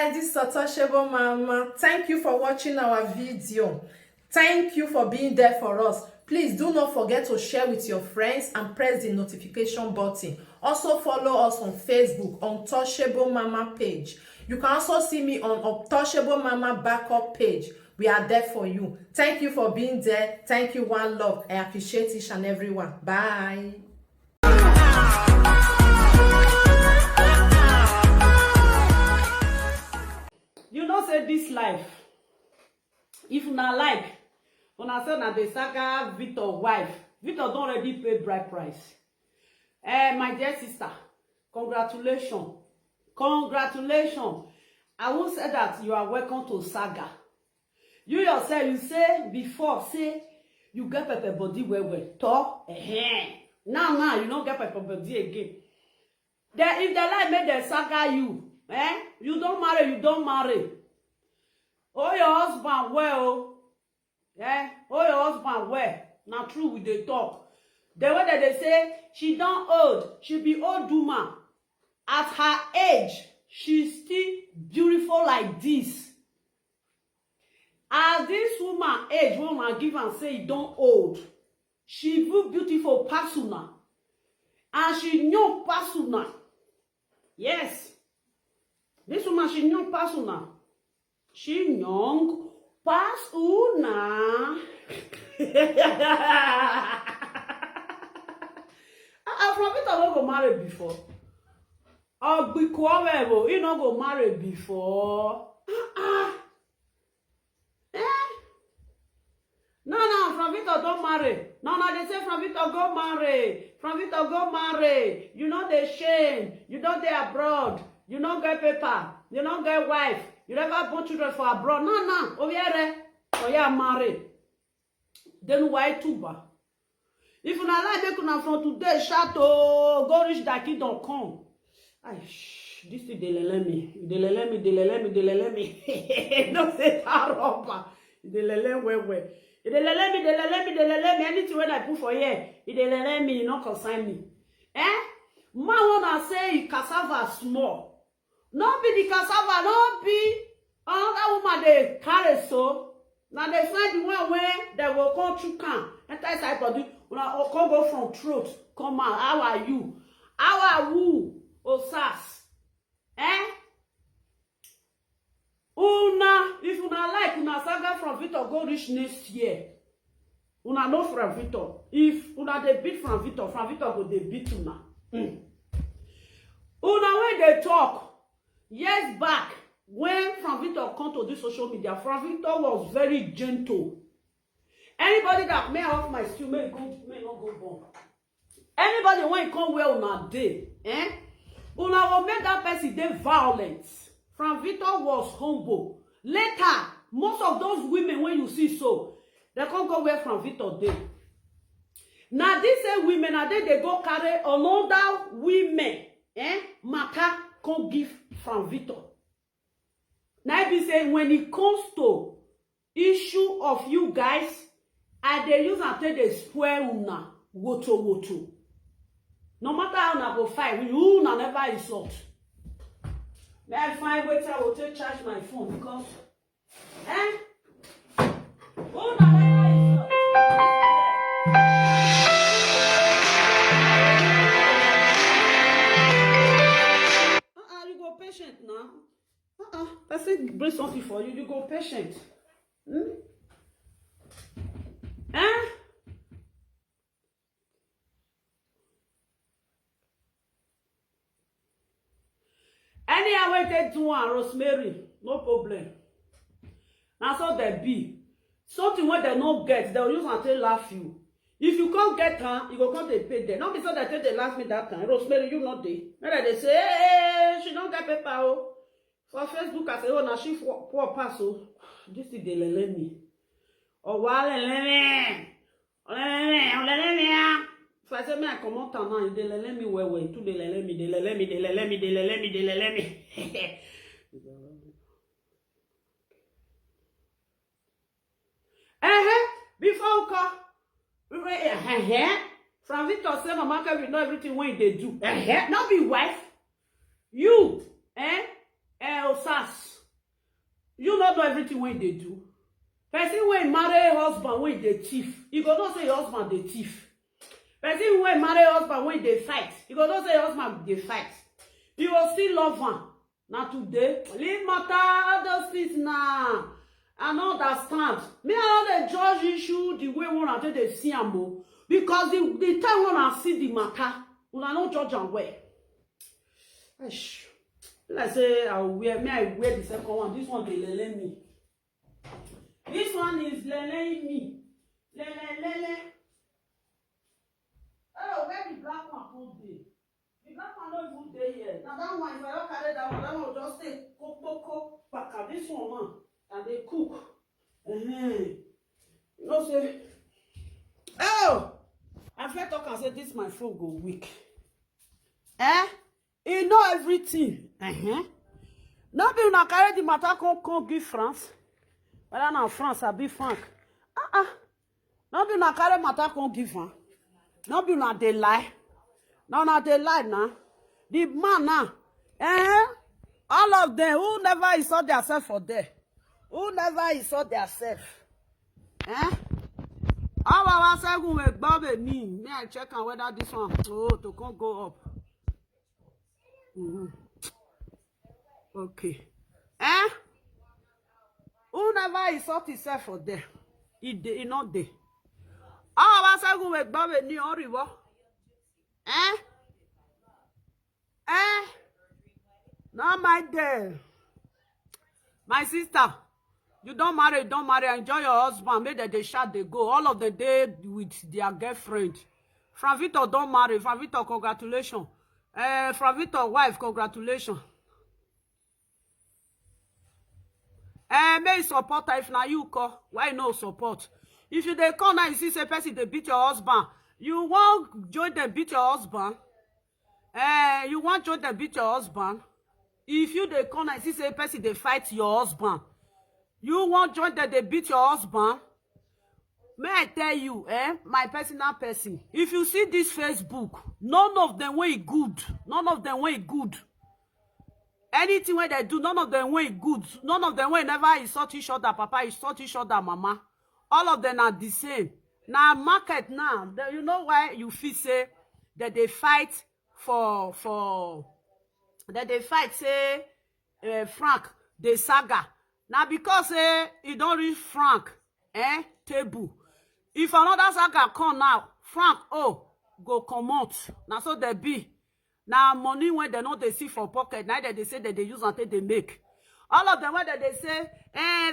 guys, this is Untouchable Mama. Thank you for watching our video. Thank you for being there for us. Please do not forget to share with your friends and press the notification button. Also follow us on Facebook, Untouchable Mama page. You can also see me on Untouchable Mama backup page. We are there for you. Thank you for being there. Thank you, one love. I appreciate each and everyone. Bye. You know, say this life, if una like, una say na the saga Victor wife. Victor don't already pay bride price. My dear sister, congratulations. Congratulations. I will say that you are welcome to saga. You yourself, you say before, say you get pepper body well. Talk, Now, you don't get pepper body again. Then if the life made the saga you, you don't marry. Oh, your husband well, oh, your husband well. Now true with the talk. The way that they say she don't old, she be old woman. At her age, she's still beautiful like this. As this woman age, woman give and say you don't old, she view beautiful persona, and she young persona. Yes, this woman she young persona. She young persona. From it I don't go marry before. Or be quiet, you don't go marry before. No, from Victor don't marry. No, they say from Victor go marry. From Victor go marry. You know they shame. You don't they abroad. You don't get paper. You don't get wife. You never born children for abroad. No. Over here. So you are married. Then why tuba? If you not like they could from today, shadow, go reach that kid don't come. This is the lelemi. Don't say that rubber. The lelem where. The lelemi, anything when I put for here, the lelemi, you not consign me. Man wanna say cassava small. No be the cassava, no be another woman they carry so. Now they find the one where they will come through can. Enter inside body, come go from throat, come out. How are you? How are you? Osas. If una like, una saga from Victor go reach next year. Una know from Victor. If una they beat from Victor go they beat una. Una when they talk years back, when Frank Victor come to this social media, Frank Victor was very gentle. Anybody that may off my stew may not go born. Anybody when you come well on a day, una will make that person dey violent. Frank Victor was humble. Later, most of those women when you see so, they can't go where Frank Victor dey. Now these same women, are they go carry another women, matter can't give Frank Victor. Now be saying when it comes to issue of you guys, and they use and take the spoil una woto. No matter how una go fight, you una never insult. May I find waiter I will take charge my phone because una never insult. You go patient now. I said bring something for you. You go patient. Anyhow, when they do one, Rosemary, no problem. Now so they be. Something when they no get, they'll use until laugh you. If you can't get her, you go come to pay them. Not because they laugh me that time. Rosemary, you not there. Then they say, hey, she don't get paper. Oh. For Facebook, I say, oh, now she poor pass. Oh. This is the lelemi. Oh, wow, lelemi. So I say, me, I come out now. The lelemi, where. To the lelemi. Before we come. From Victor say Mama will know everything when they do. Not be wife. You, Osas. know everything wey they do. Person wey marry husband wey dey thief, you go know say your husband dey thief. Person wey marry husband wey dey fight, you go know say your husband dey fight. You go still love am. Now today, leave matter all those things now. I no understand. Me, I don't dey judge issue the way one take dey see am o. Because the time when I see the matter, una no judge am well. Eish. Like say I wear the second one. This one dey lele me. This one is lele me. Lele. Oh, where the black one come dey? The black one no even dey here. Now that one, if I don't carry that one will just take koko paka. This one, and they cook. You know say, oh, I feel talk and say this my phone go weak. You know everything. No be una carry the matter come give France. Whether na France or be Frank. No be una carry matter come give her. No be una dey lie. No, not they lie now. The man now, all of them who never insult themselves for there, who never insult themselves, all of us who make Bobby me I check on whether this one to come go up. Okay, who never insult himself for there, he not there. All of us who make Bobby me on river. Not my day. My sister, you don't marry, enjoy your husband, make that they shot they go. All of the day with their girlfriend. From Victor don't marry, from Victor congratulations. From Victor wife, congratulations. May support her if now you call. Why no support? If you they call now, you see say person they beat your husband. You won't join them beat your husband. You want join them beat your husband. If you they come and see say person they fight your husband. You want join them they beat your husband. May I tell you, my personal person. If you see this Facebook, none of them way good. None of them way good. Anything where they do, none of them way good. None of them way never insult each other, papa, insult each other, mama. All of them are the same. Now market now, you know why you feel say that they fight that they fight say Frank the saga. Now because you don't reach Frank table. If another saga come now, Frank go come out. Now so they be. Now money when they know they see for pocket, neither they say that they use until they make. All of them when they say,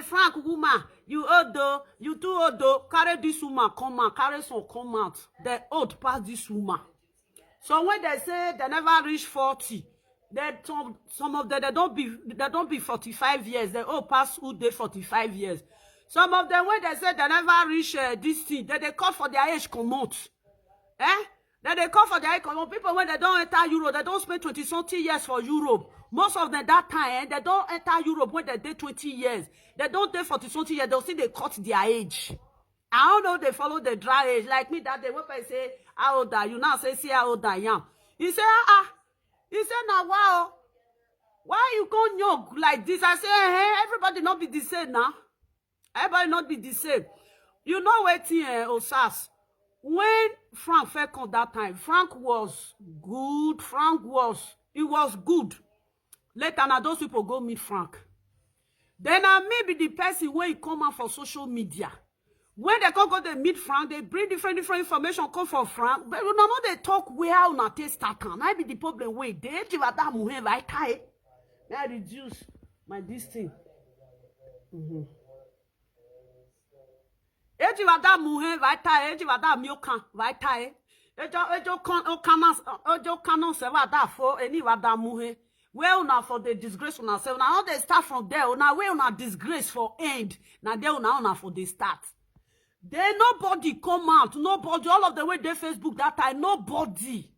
Frank woman, you old though, you too old though, carry this woman come out, carry some come out. They old past this woman. So when they say they never reach 40, that some of them they don't be 45 years. They all pass who they 45 years. Some of them when they say they never reach this thing, they call for their age come out. Then they call for their age come out. People when they don't enter Europe, they don't spend 20-something years for Europe. Most of them that time, they don't enter Europe when they did 20 years. They don't date 40-something years. They'll see they cut their age. I don't know they follow the dry age. Like me that day, when I say, how old are you? Now say, see how old I am. He said, He said, now, wow. Why you go young like this? I say, everybody not be the same now. Everybody not be the same. You know what, Osas? When Frank first come that time, Frank was good. It was good. Later, now those people go meet Frank. Then maybe the person when he come out for social media. When they come go they meet Frank, they bring different information come for Frank. But you know they talk where una take start. Might be the problem where they that muhe right tie. Now reduce my this thing. Eji vada muhe right tie. Eji vada miokan right tie. Ejo kanon se vada for any vada muhe. Where una for the disgrace una say una how they start from there. Una where una disgrace for end. Now there una for the start. Then nobody come out. Nobody. All of the way they Facebook that time. Nobody.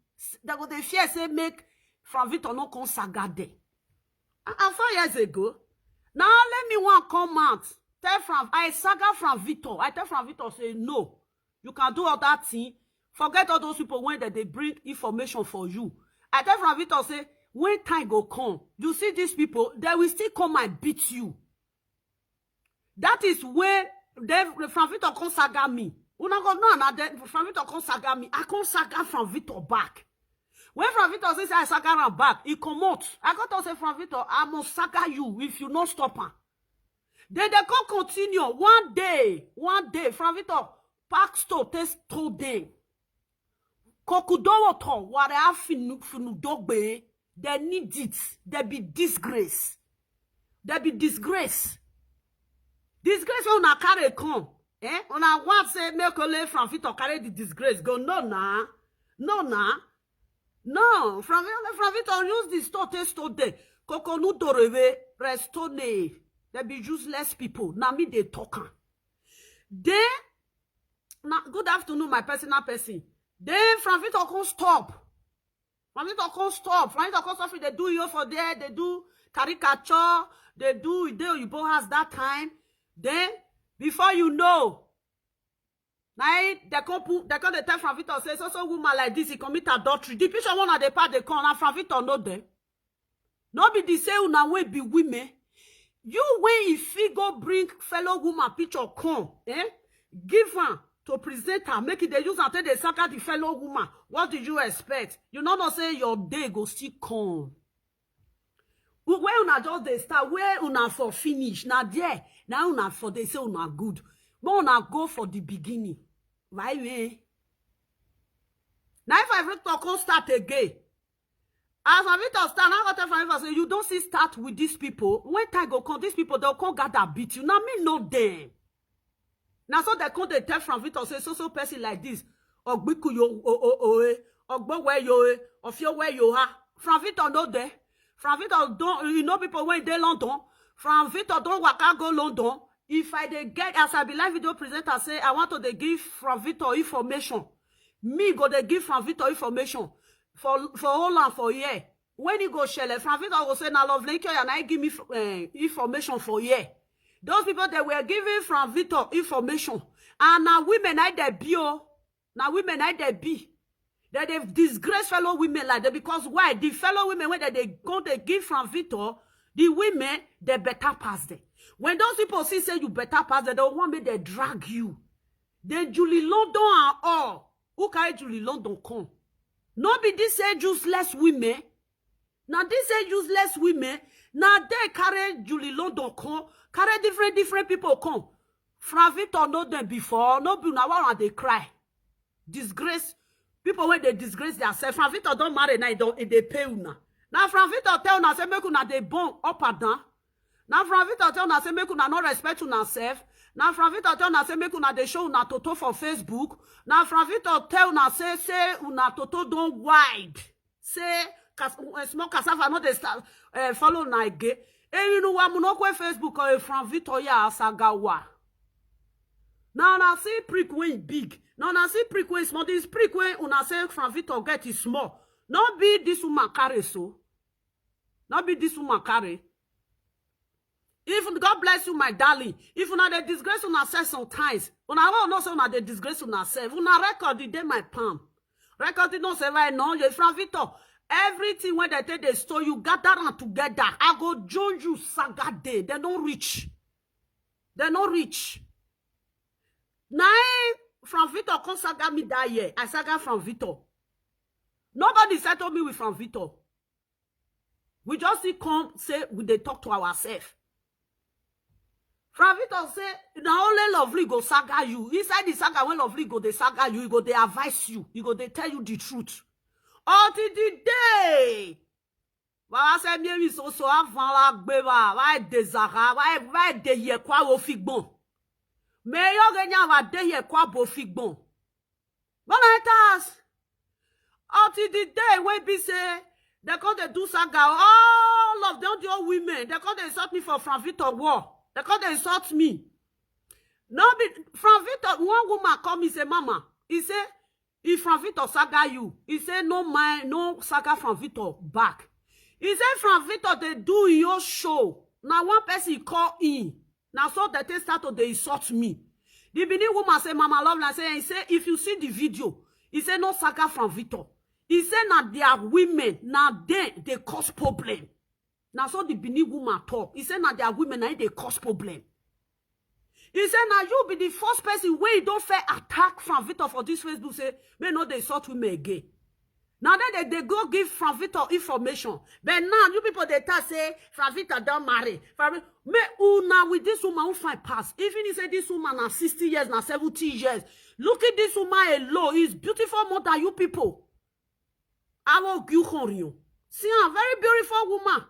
They go they fear say make from Victor no come saga there. And 4 years ago. Now let me one come out. Tell from I saga from Victor. I tell from Victor say no. You can do all that thing. Forget all those people when they bring information for you. I tell from Victor say when time go come, you see these people, they will still come and beat you. That is when Frank Victor come saga me. Una go no na Frank Victor come saga me. I come saga Frank Victor back. When Frank Victor say I saga am back, he come out. I got to say Frank Victor, I must saga you if you not stop am. Then they come continue. One day, Frank Victor pack store test today. Kokudowo to what I have finu dogbe. They need it. They be disgrace. They be disgrace. Disgrace when una carry come. Una want say make ole Frank Victor carry the disgrace. Go no na. No. Frank Victor use the store test today. Kokonu doreve restone. They be useless people. Now me they talk. Then now good afternoon, my personal person. Then Frank Victor can't stop. Frank Victor can't stop. They do you for there. They do caricature. They do you has that time. Then before you know, now they come tell Frank Victor say so woman like this he commit adultery. The picture one of the part they come and Frank Victor know them. No be the same una way be women. You when if he go bring fellow woman picture come, give her to present her, make it they use until they sack the fellow woman. What did you expect? You not say your day go still come. Where una just they start, where una for finish. Now there, now una for they say una good. But una go for the beginning. Why me? Now if I Victor start again. As I Victor start, now I tell Frank say you don't see start with these people. When time go come, these people they'll come gather beat you. Now me know them. Now so they come they tell Frank Victor say so person like this. Ogbiku yo ogbo where yo of your where you are. Frank Victor know there. Frank Victor don't you know people when they London. Frank Victor don't waka go London. If I they get as I be live video presenter say I want to they give Frank Victor information. Me go they give Frank Victor information for Holland for year. When he go shell, Frank Victor go say na love link and I give me information for year. Those people that were giving Frank Victor information and now women I they be now women I they be. That they disgrace fellow women like that because why? The fellow women when they go they give Frank Victor, the women they better pass them. When those people see say you better pass them, they don't want me they drag you. Then Julie London and all. Who carry Julie London come? Not be this say useless women. Now this say useless women. Now they carry Julie London come. Carry different people come. Frank Victor know them before. No be now one they cry. Disgrace. People when they disgrace themselves. Frank Victor don't marry now. They pay una. Now Frank Victor tell una say make una they born up and down. Now Frank Victor tell una say make una not respect una self. Now Frank Victor tell una say make una they show una toto for Facebook. Now Frank Victor tell una say una toto don't wide. Say small cassava not they start follow na again. And you know what monokwe Facebook or Frank Victor ya asagawa. Now na see prick when big. Now na see prick when small. This prick when una say Frank Victor get is small. Not be this woman carry so. Not be this woman carry. If God bless you, my darling, if una dey disgrace una self sometimes, una will not say una dey disgrace una self. Una record the day my palm. Record it not say right now. You Frank Victor. Everything when they take they store you gather them together. I go join you saga day. They don't reach. They don't reach. Now Frank Victor come saga me that year. I saga Frank Victor. Nobody settled me with Frank Victor. We just see come say we they talk to ourselves. Frank Victor say, now only lovely go saga you. Inside the saga, when lovely go, they saga you, go, they advise you. You go, they tell you the truth. Until the day. Why say me so avant la gbeba, why desara, why de ye kwa wo figbon. Me yo genya wa de ye kwa bo figbon. Bon etas. Until the day when be say, they come they do saga, all of them, the old women, they come they insult me for Frank Victor war. They come they insult me. No be Frank Victor, one woman call me say, Mama, he say, if Frank Victor saga you, he say, no mind, no saga Frank Victor back. He say, Frank Victor, they do your show. Now one person call in. Now so that they start to they insult me. The Benin woman say, Mama love, and say, he say, if you see the video, he say, no saga Frank Victor. He say, now they are women, now they cause problem. Now so the Benin woman talk. He say, now they are women, now they cause problem. He said, now you be the first person where you don't fair attack Frank Victor for this Facebook. Say, may not they sort women again. Now then they go give Frank Victor information. But now you people they tell say Frank Victor don't marry. Me una with this woman who find pass. Even he say this woman na 60 years, na 70 years. Look at this woman alone. He's beautiful more than you people. I will give you. See her, very beautiful woman.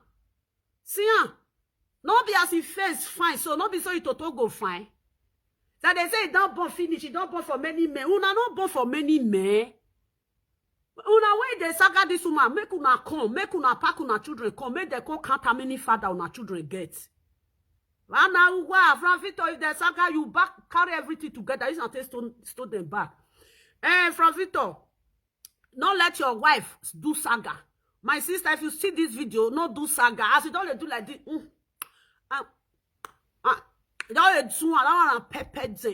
See her. Not be as if face fine, so not be so it to go fine. That they say it don't born finish, it don't born for many men. Una not born for many men. Una way they saga this woman, make una come, make una pack una children come, make they come count how many father una children get. And now wow, Frank Victor, if they saga you back, carry everything together. It's not stone them back. Frank Victor, not let your wife do saga. My sister, if you see this video, not do saga. As you don't do like this.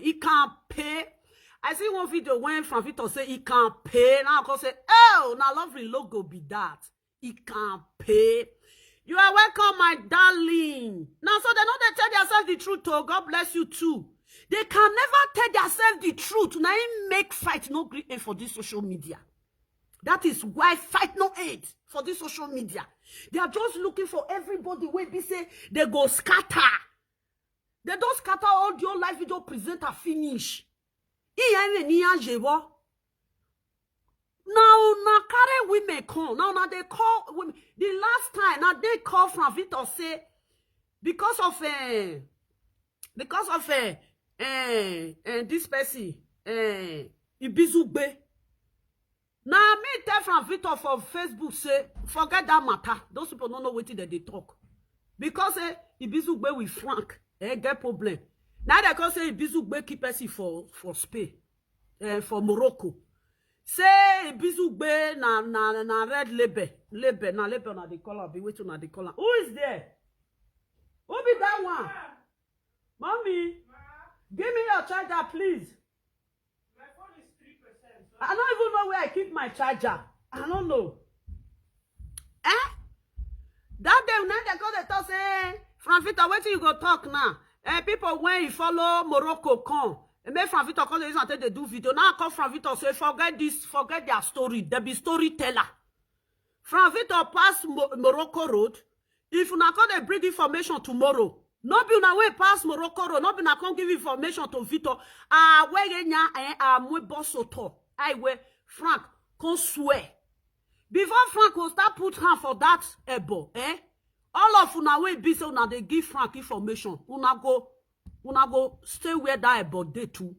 He can't pay. I see one video when Frank Victor say he can't pay. Now I can say, oh, now lovely logo be that. He can't pay. You are welcome, my darling. Now, so they know they tell themselves the truth, oh, God bless you too. They can never tell themselves the truth. Now, make fight no great aid for this social media. That is why fight no aid for this social media. They are just looking for everybody where they say they go scatter. They don't scatter audio live video presenter finish. Now carry women come. Now they call women. The last time now they call Frank Victor say because of this person Ibizugbe. Now me tell Frank Victor for Facebook say forget that matter. Those people don't know what they talk because Ibizugbe with Frank get problem. Now they can say Ibizugbe keep person for Spain for Morocco. Say Ibizugbe na red label na label na the color be waiting na the color. Who is there? Who be that one? Mommy, give me your charger, please. My phone is 3%. So I don't even know where I keep my charger. I don't know. That day when they go they talk say Frank Victor, wait till you go talk now. People when you follow Morocco come. And make Frank Victor call they do video. Now I call Frank Victor say forget this, forget their story. They be storyteller. Frank Victor pass Morocco road. If una call they bring information tomorrow. No be una way pass Morocco road. No be una come give information to Victor. Where nya mwe boss auto. I we Frank come swear. Before Frank will start put hand for that ebo, all of una way be so una they give Frank information. Una go stay where that about day too.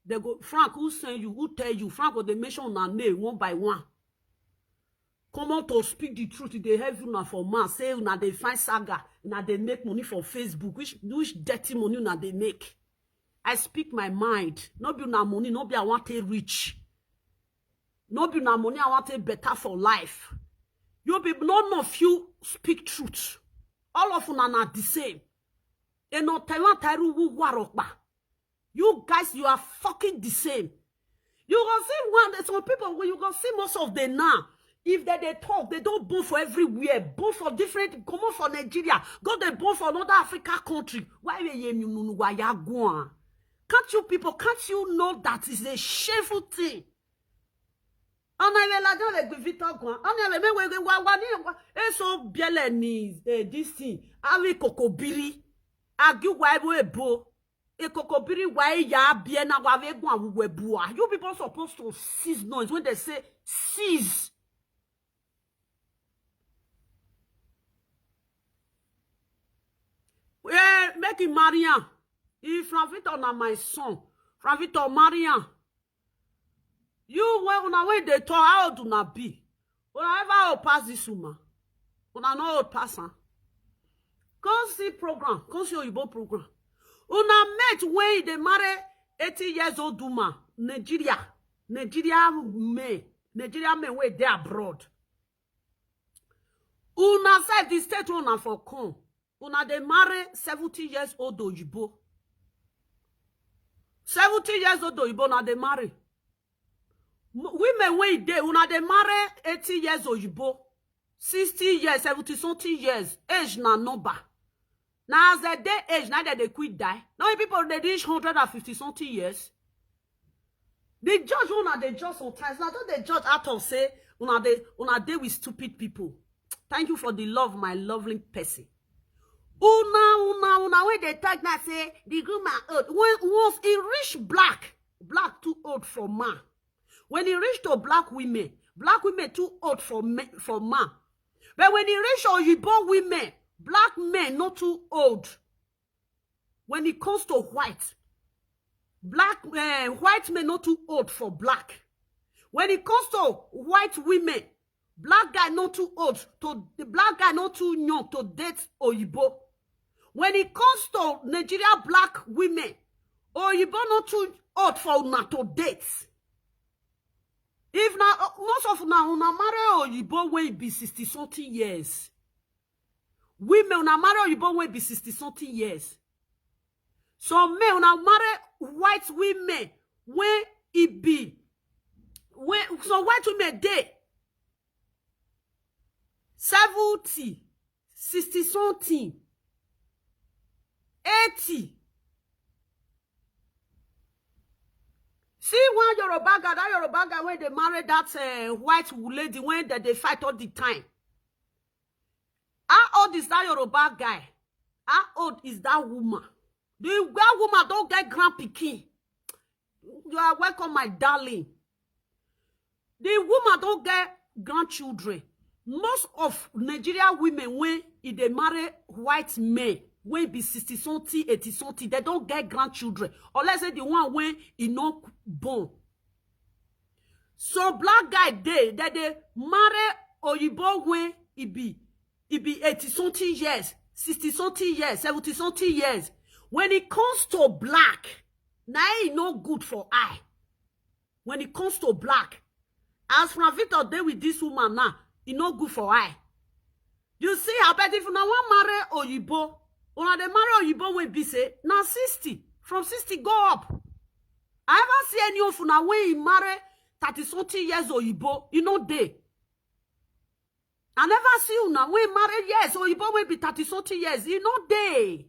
They go, Frank, who send you, who tell you? Frank will they mention una name one by one. Come on to speak the truth. They have you now for man. Say una they find saga. Now they make money for Facebook. Which dirty money now they make? I speak my mind. No be una money. No be I want to rich. No be una money. I want to better for life. You be none of you speak truth. All of una are the same. You guys, you are fucking the same. You gonna see some people when you gonna see most of them now. If they talk, they don't born for everywhere. Born for different, come on for Nigeria. Go they born for another African country. Why you can't you people, can't you know that is a shameful thing? This thing. Argue why we bo e kokobiri why ya bia na wa ve gwan webu. You people supposed to cease noise when they say cease. Make him Marian. If Frank Victor na my son, Frank Victor Marian. You when una way they talk, how do not be? Whenever pass this woman, una no pass her. Come see program. Come see Oyibo program. Una met when they marry 80 years old woman. Nigeria men where they abroad. Una said the state una for come. Una they marry 70 years old Oyibo. 70 years old Oyibo na they marry. Women where they una they marry 80 years Oyibo. 60 years, 70 something years. Age na number. Now as the day age, now that they quit die. Now people they reach 150 something years. The judge una they judge sometimes. Now don't they judge out of say una they with stupid people. Thank you for the love, my lovely person. Una when they talk now say the groom are old. Once he reach black too old for man. When he reach to black women too old for man. But when he reach Oyibo women, black men not too old. When it comes to white men not too old for black. When it comes to white women, black guy not too old to the black guy not too young to date Oyibo. When it comes to Nigeria black women, Oyibo not too old for una to date. If now most of una marry Oyibo when be 60 something years. Women una marry Oyibo when be 60 something years. So men una marry white women when it be so white women dey 70, 60 something, 80. See one Yoruba guy, that Yoruba guy when they married that white lady when they fight all the time. How old is that Yoruba guy? How old is that woman? The girl woman don't get grand pikin. You are welcome, my darling. The woman don't get grandchildren. Most of Nigerian women when they marry white men, when be 60 something, 80 something, they don't get grandchildren. Or let's say the one when he not born. So black guy they marry Oyibo when he be 80 something years, 60 something years, 70 something years. When it comes to black, now it no good for eye. When it comes to black, as from Victor dey with this woman now, it no good for eye. You see, I bet if you now want marry Oyibo, una dey marry Oyibo when be say now 60, from 60 go up. I ever see any of una when he marry 30 something years Oyibo, you know dey. I never see una when marry yes Oyibo when be 30 something years, you know dey.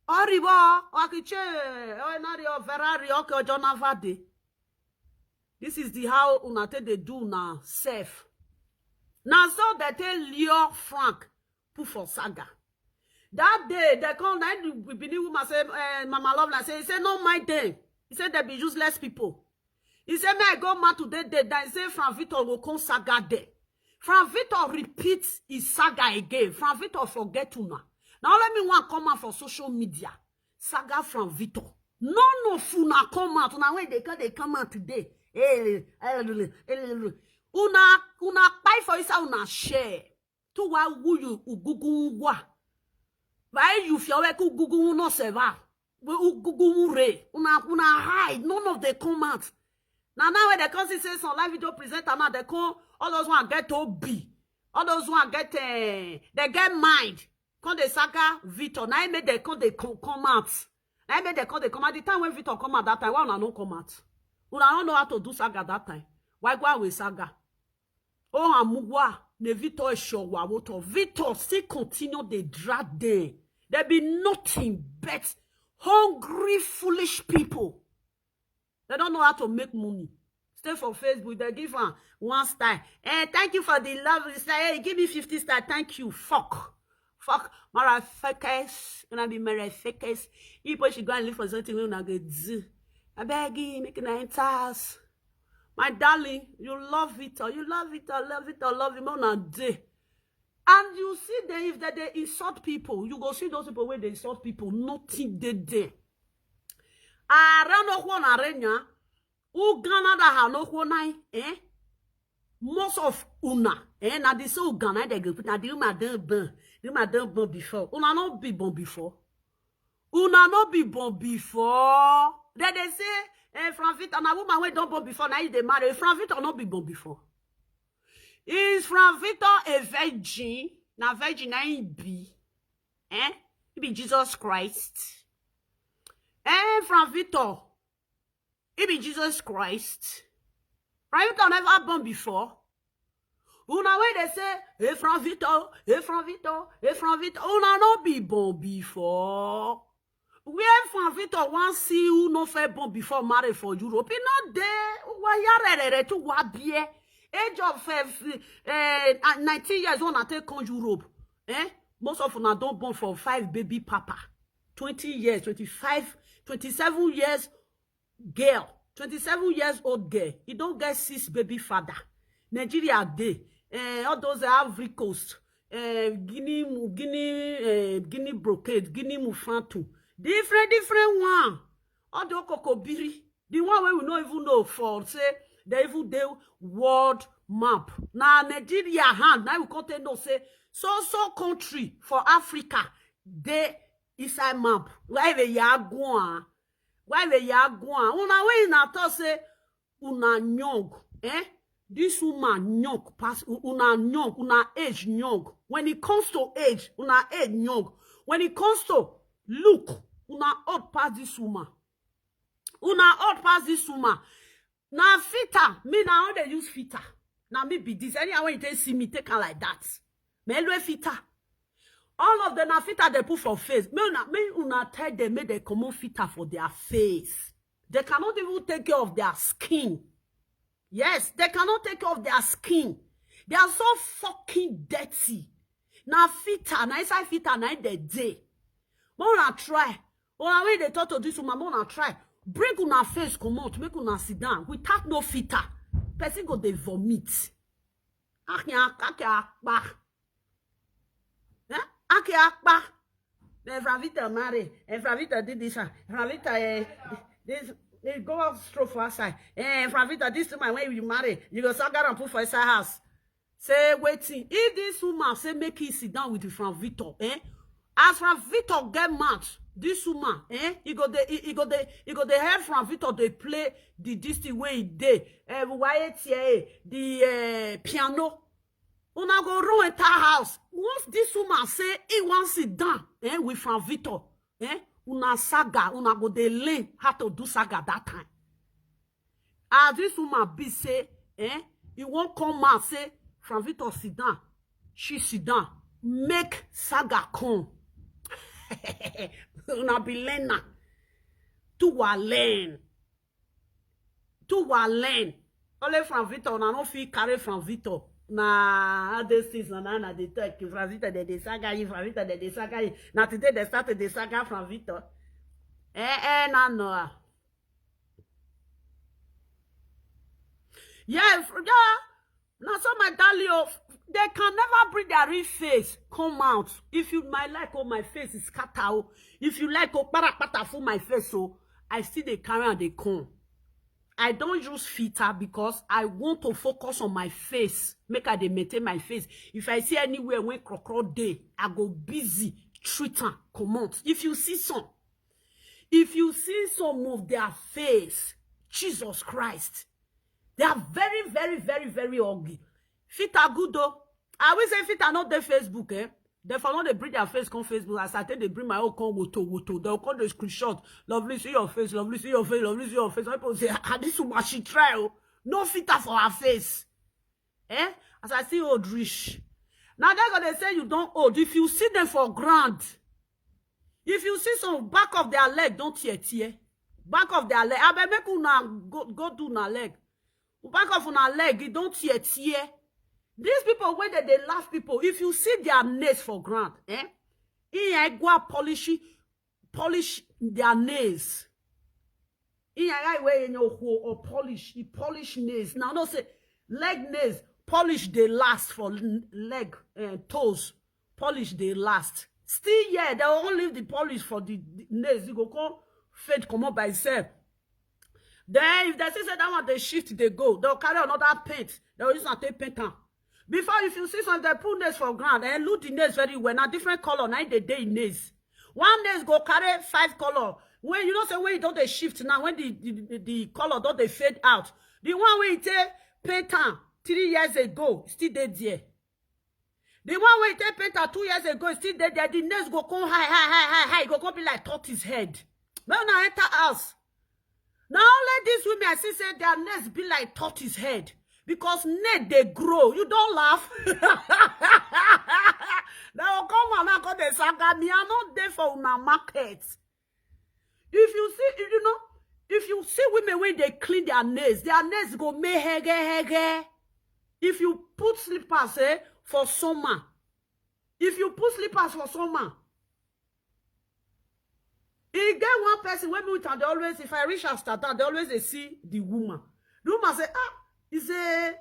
Oribo, Okiche, Onario, Ferrari, okay, Jonavade. This is the how una they do now, safe. Now so they tell Leo Frank put for saga. That day they call the beginning woman say, Mama Love say, he said no my day. He said they be useless people. He said may I go mad today day. That he said Frank Victor will come saga day. Frank Victor repeats his saga again. Frank Victor forget to now. Now let me one come out for social media. Saga from Victor. None of una come out. Now when they come out today. Una buy for isa una share. To wa wu you ugugu wa. Why you feel like ugugu no seva? Ugugu re. Una hide. None of them come out. Now when they come see say some live video presenter now they come all those one get OB. All those one get they get mind. Quand they saga Victor, now I made they come out. I made they come out. The time when Victor come out that time, why una no come out? Una don't know how to do saga that time. Why go with saga? Oh, amugwa ne Victor show wa water. Victor still continue the drag day. There be nothing but hungry, foolish people. They don't know how to make money. Stay for Facebook. They give one star. Hey, thank you for the love. Hey, give me 50 stars. Thank you. Fuck, motherfuckers. Gonna be motherfuckers. People should go and look for something when I get z. I beg you, make it 9 stars. My darling, you love it. You love it. Love him on a day. And you see them if they insult people. You go see those people where they insult people. Nothing they do. Around the one arena, who Ghana that have no one eh? Most of una na the so Ghana they go put na the madam born before. Una not be born before. Una not be born before. Then they say from Victor na woman wey don't born before. Now they marry. From Victor not be born before. Is from Victor a virgin? Na virgin na he be. He be Jesus Christ. From Victor, he be Jesus Christ. From Victor never born before. Una way they say, hey, from Vito, hey, from Vito, hey, from Vito. Una no be born before. Where from Vito want see you no fair born before marry for Europe. It not there. Why yare to wabie? Age of 19 years when I take on Europe. Most of them don't born for 5 baby papa. 20 years, 25, 27 years girl. 27 years old girl. You don't get 6 baby father. Nigeria day. All those Ivory Coast. Guinea brocade. Guinea mufantu. Different one. All the kokobiri. The one where we don't even know for say the even the world map. Now Nigeria hand. Now we can't know say so country for Africa. They inside map. Why the yagwan? Why the yagwan? Una way na to say una nyong. This woman young pass una young, una age young. When it comes to age, una age young. When it comes to look, una old pass this woman. Una old pass this woman. Now filter, me now how they use filter. Now me be this. Anyhow when you see me take her like that. Me lo filter. All of them are filter they put for face. Me una tell them make they come on filter for their face. They cannot even take care of their skin. Yes, they cannot take care of their skin. They are so fucking dirty. Now filter, now inside filter, now they day. Mona try. Or when they talk to this woman, mona try. Bring una face come out, make una sit down. Without no filter. Person go they vomit. Aki akba. Aki akba. Evravita marry. Evravita did this. Evravita this. They go out stroke for outside. From Vita, this woman when you marry, you go saga and put for inside house. Say waiting. If this woman say make he sit down with you from Vita, as from Vita get mad, this woman, you go the head from Vita they play the this the way it dey. The piano. Una go run entire house. Once this woman say he wants sit down, with from Vita, una saga, una go dey learn how to do saga that time. As this woman be say, you won't come out say, from Victor sit down, she sit down, make saga come. Una be learner. To learn. Only from Victor, una no fit carry from Victor. Na these things na they talk from Victor they saga you from Victor they saga you. Now today they started the saga from Victor. Na no. Yeah. Now some my dalio, they can never bring their real face come out. If you might like oh my face is scatter. If you like oh para for my face so I still they carry and they come. I don't use filter because I want to focus on my face. Make I dey maintain my face. If I see anywhere when crocodile day, I go busy, treating, comment. If you see some of their face, Jesus Christ, they are very, very, very, very ugly. Filter good though. I will say filter not the Facebook, They for not they bring their face on Facebook. As I tell they bring my own con woto. They'll call the screenshot. Lovely see your face, lovely see your face, lovely see your face. People say, this woman she try. No filter for her face. As I see old rich. Now they're gonna say you don't old. If you see them for ground, if you see some back of their leg, don't tear. Back of their leg. I bet make una go do na leg. Back of una leg, you don't tear. These people, when they laugh people, if you see their nails for ground, go polish their nails. Or polish nails. Now, don't say leg nails, polish they last for leg toes. Polish they last. Still, yeah, they won't leave the polish for the nails. You go come fade come up by itself. Then, if they say that one they shift, they go. They'll carry another paint. They'll use and take paint on. Before, if you see some, they put nails for ground and look the nails very well. Now, different color, now they day nails. One nails go carry 5 color. When you don't say when you don't they shift now, when the color don't they fade out. The one where you take paint on 3 years ago, still dead there. The one where you take paint on 2 years ago, still dead there. The nails go come high. Go come be like tortoise head. Now enter house. Now let these women I see say their nails be like tortoise head. because nails they grow. You don't laugh. They will come and I got the saga. Me are not there for una market. If you see, if you see women when they clean their nails go make hege. If you put slippers for summer, if you put slippers for summer, you get one person when we they always, if I reach Amsterdam, they always they see the woman. The woman say, he say,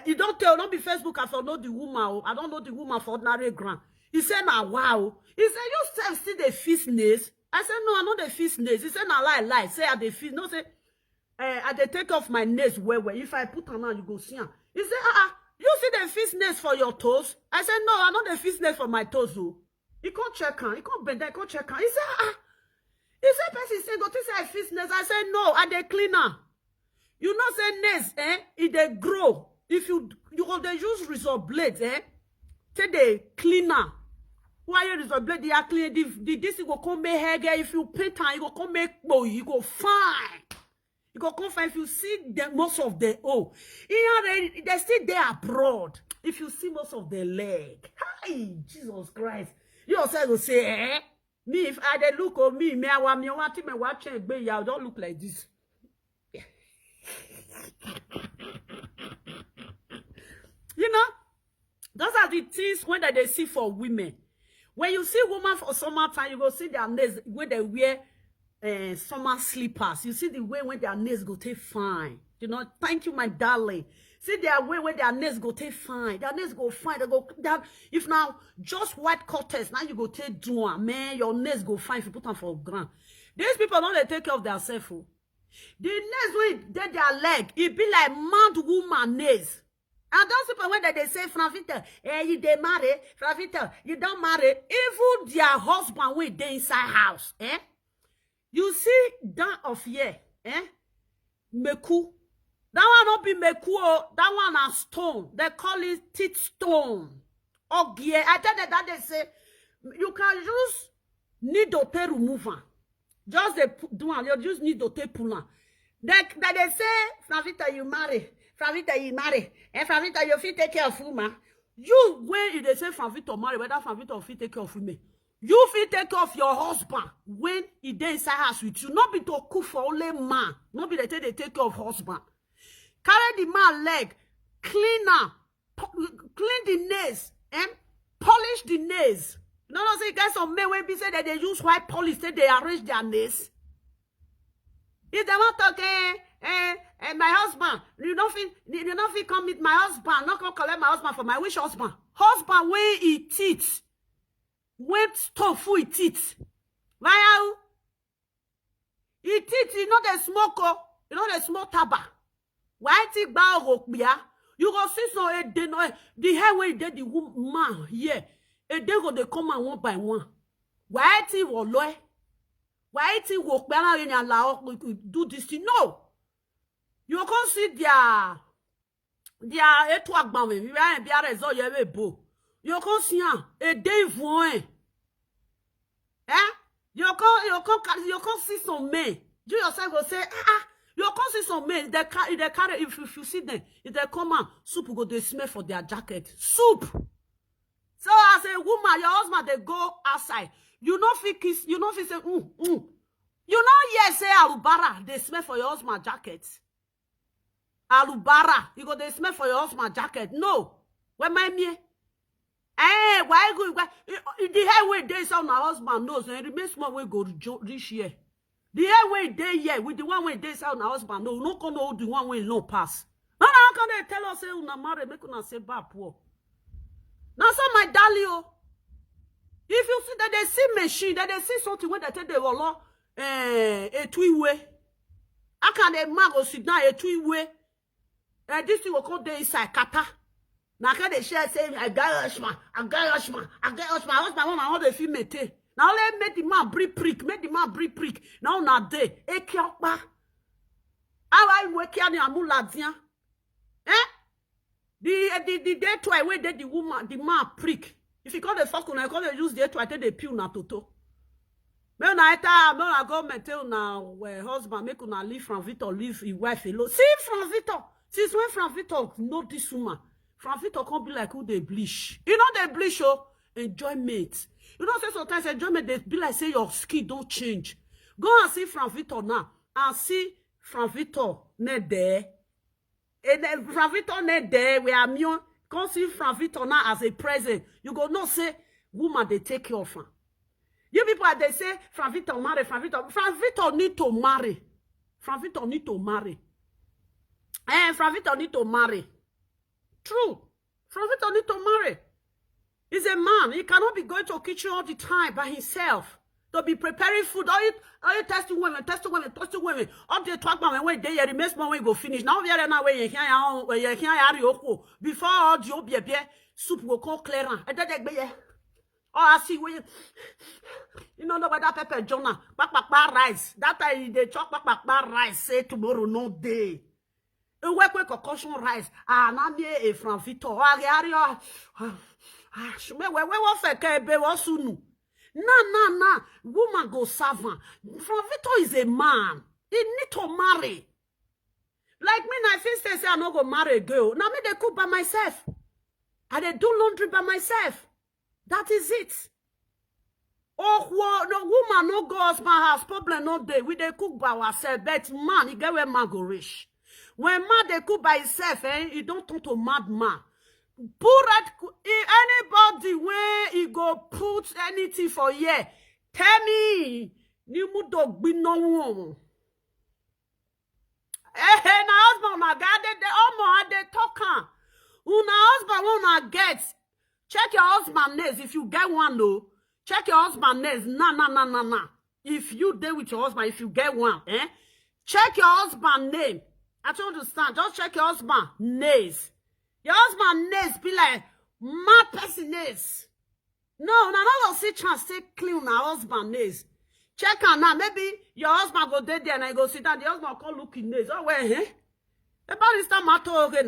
you don't tell, don't be Facebook, I for know the woman. I don't know the woman for ordinary ground. He said, now wow. He said, you self see the fish nails. I said, no, I know the fish nails. He said, now lie. Say, I the fish. No, say, I dey take off my nails well. If I put them on, you go see them. He said, you see the fish nails for your toes? I said, no, I know the fish nails for my toes. Oh. He can't check on. He can't bend. He can't check on. He said, He said, person say, go to say fish nails. I said, no, I dey cleaner. You know, say nails, it they grow. If you go, they use razor blades, say they cleaner. Why you razor blade? They are clean. This will come make hair. If you paint on, you go come make boy. You go fine. You go come fine. If you see the most of the they still there abroad. If you see most of the leg, hi, Jesus Christ. You yourself will say, me if I dey look on me I want me watching a you don't look like this. You know, those are the things when they see for women. When you see women for summertime, you go see their nails when they wear summer slippers. You see the way when their nails go take fine. You know, thank you, my darling. See their way when their nails go take fine. Their nails go fine. They go that if now just white cutters, now you go take do man, your nails go fine if you put them for ground. These people don't they take care of themselves. The nails when they their leg, it be like mad woman nails. And those people when they say, Franvita, you they marry, Franvita, you don't marry, even their husband when they inside house, You see that of here, Meku. That one not be Meku, that one a stone. They call it teeth stone. Okay, I tell them that they say, you can use needle to remove one. Just they do one, you just need to take pull on. That they say, Franvita, you marry. Franvita, you marry. And Franvita, you fit take care of woman. You, when they say Franvita marry, whether Franvita fit take care of women. You fit take care of your husband when he dey inside house with you. Not be to cook for only man. Not be they take care of husband. Carry the man leg, clean the nails, and polish the nails. No, say you get some men when be say that they use white polish, say they arrange their nails. If they want to my husband, you don't feel come meet my husband, not come collect my husband for my wish husband. Husband when he teeth, when stuff he teeth. Why he teeth, you know the smoke, you know the smoke taba. Why take bow rock you go see some the hair when did the woman here. A day go they come and one by one. Why ti wo loe? Why ti wo better in allow do this thing? No. You can see their eto agbanwe. We are in biara zo yewe bo. You can see a day voin. You can see some men. You yourself will say you can see some men. They carry if you see them, if they come out, soup go they smell for their jacket. Soup. So as a woman, your husband they go outside. You know fit kiss. You know fit say You know yes say alubara they smell for your husband jacket. Alubara you go they smell for your husband jacket. No, when my me. Why go? The hair way they sound my husband knows and it remains small way go reach here. The hair way they here with the one way they sound my husband no gonna know the one way no pass. No, how can they tell us say una marry make una say bad poor. Now, so my darling, if you see that they see machine, that they see something when they tell they will a two-way. How can a man go sit down a two-way? And this thing will come there inside kata. Now can they share saying I got husband, my husband want to feel me. Now let make the man breathe prick, Now not there. Ekiapa. I wake ya ni amuladia. The day twice where the woman, the man prick. If you call the fuck, I call the use the twice, they peel na toto. When I go maintain now where husband make una leave from Victor, leave his wife alone. See from Victor. Since when Frank Victor know this woman, Frank Victor can't be like who they bleach. You know they bleach, oh, enjoyment. You know, say sometimes enjoyment, they be like say your skin don't change. Go and see Frank Victor now, and see Frank Victor not there. And then Frank Victor not there, we are mute. Come see Frank Victor now as a present. You go no say, woman, they take care of her. You people, they say, Frank Victor marry, Frank Victor. Frank Victor need to marry. Frank Victor need to marry. Frank Victor need to marry. True. Frank Victor need to marry. He's a man. He cannot be going to kitchen all the time by himself. To be preparing food. All you testing women. All the talk about when they remain small when you go finish. Now we are now where you hear before all the obi soup will come clear. Oh, I see where you know about that pepper Jonah. Back rice. That time they talk back rice. Say tomorrow no day. You work with concussion rice. Now me a Frank Victor. Nah. Woman go servant. Frank Victor is a man. He need to marry. Like me, I feel say I no go marry a girl. Now me they cook by myself. I they do laundry by myself. That is it. Oh, no woman no go husband house. Problem no day. We they cook by ourselves. But man, he get where man go rich. When man they cook by himself, he don't turn to mad man. Put anybody where he go put anything for year. Tell me, you mudo be no one. Na husband na gade de omo they talk. Una husband wanna get. Check your husband names if you get one though. Check your husband names. Nah. If you deal with your husband, if you get one, check your husband name. I don't understand. Just check your husband names. Your husband names be like mad person names. No, not see chance take clean our husband names. Check her now. Maybe your husband go there and I go sit down. The husband call looking names. Oh wait, about this time I told you,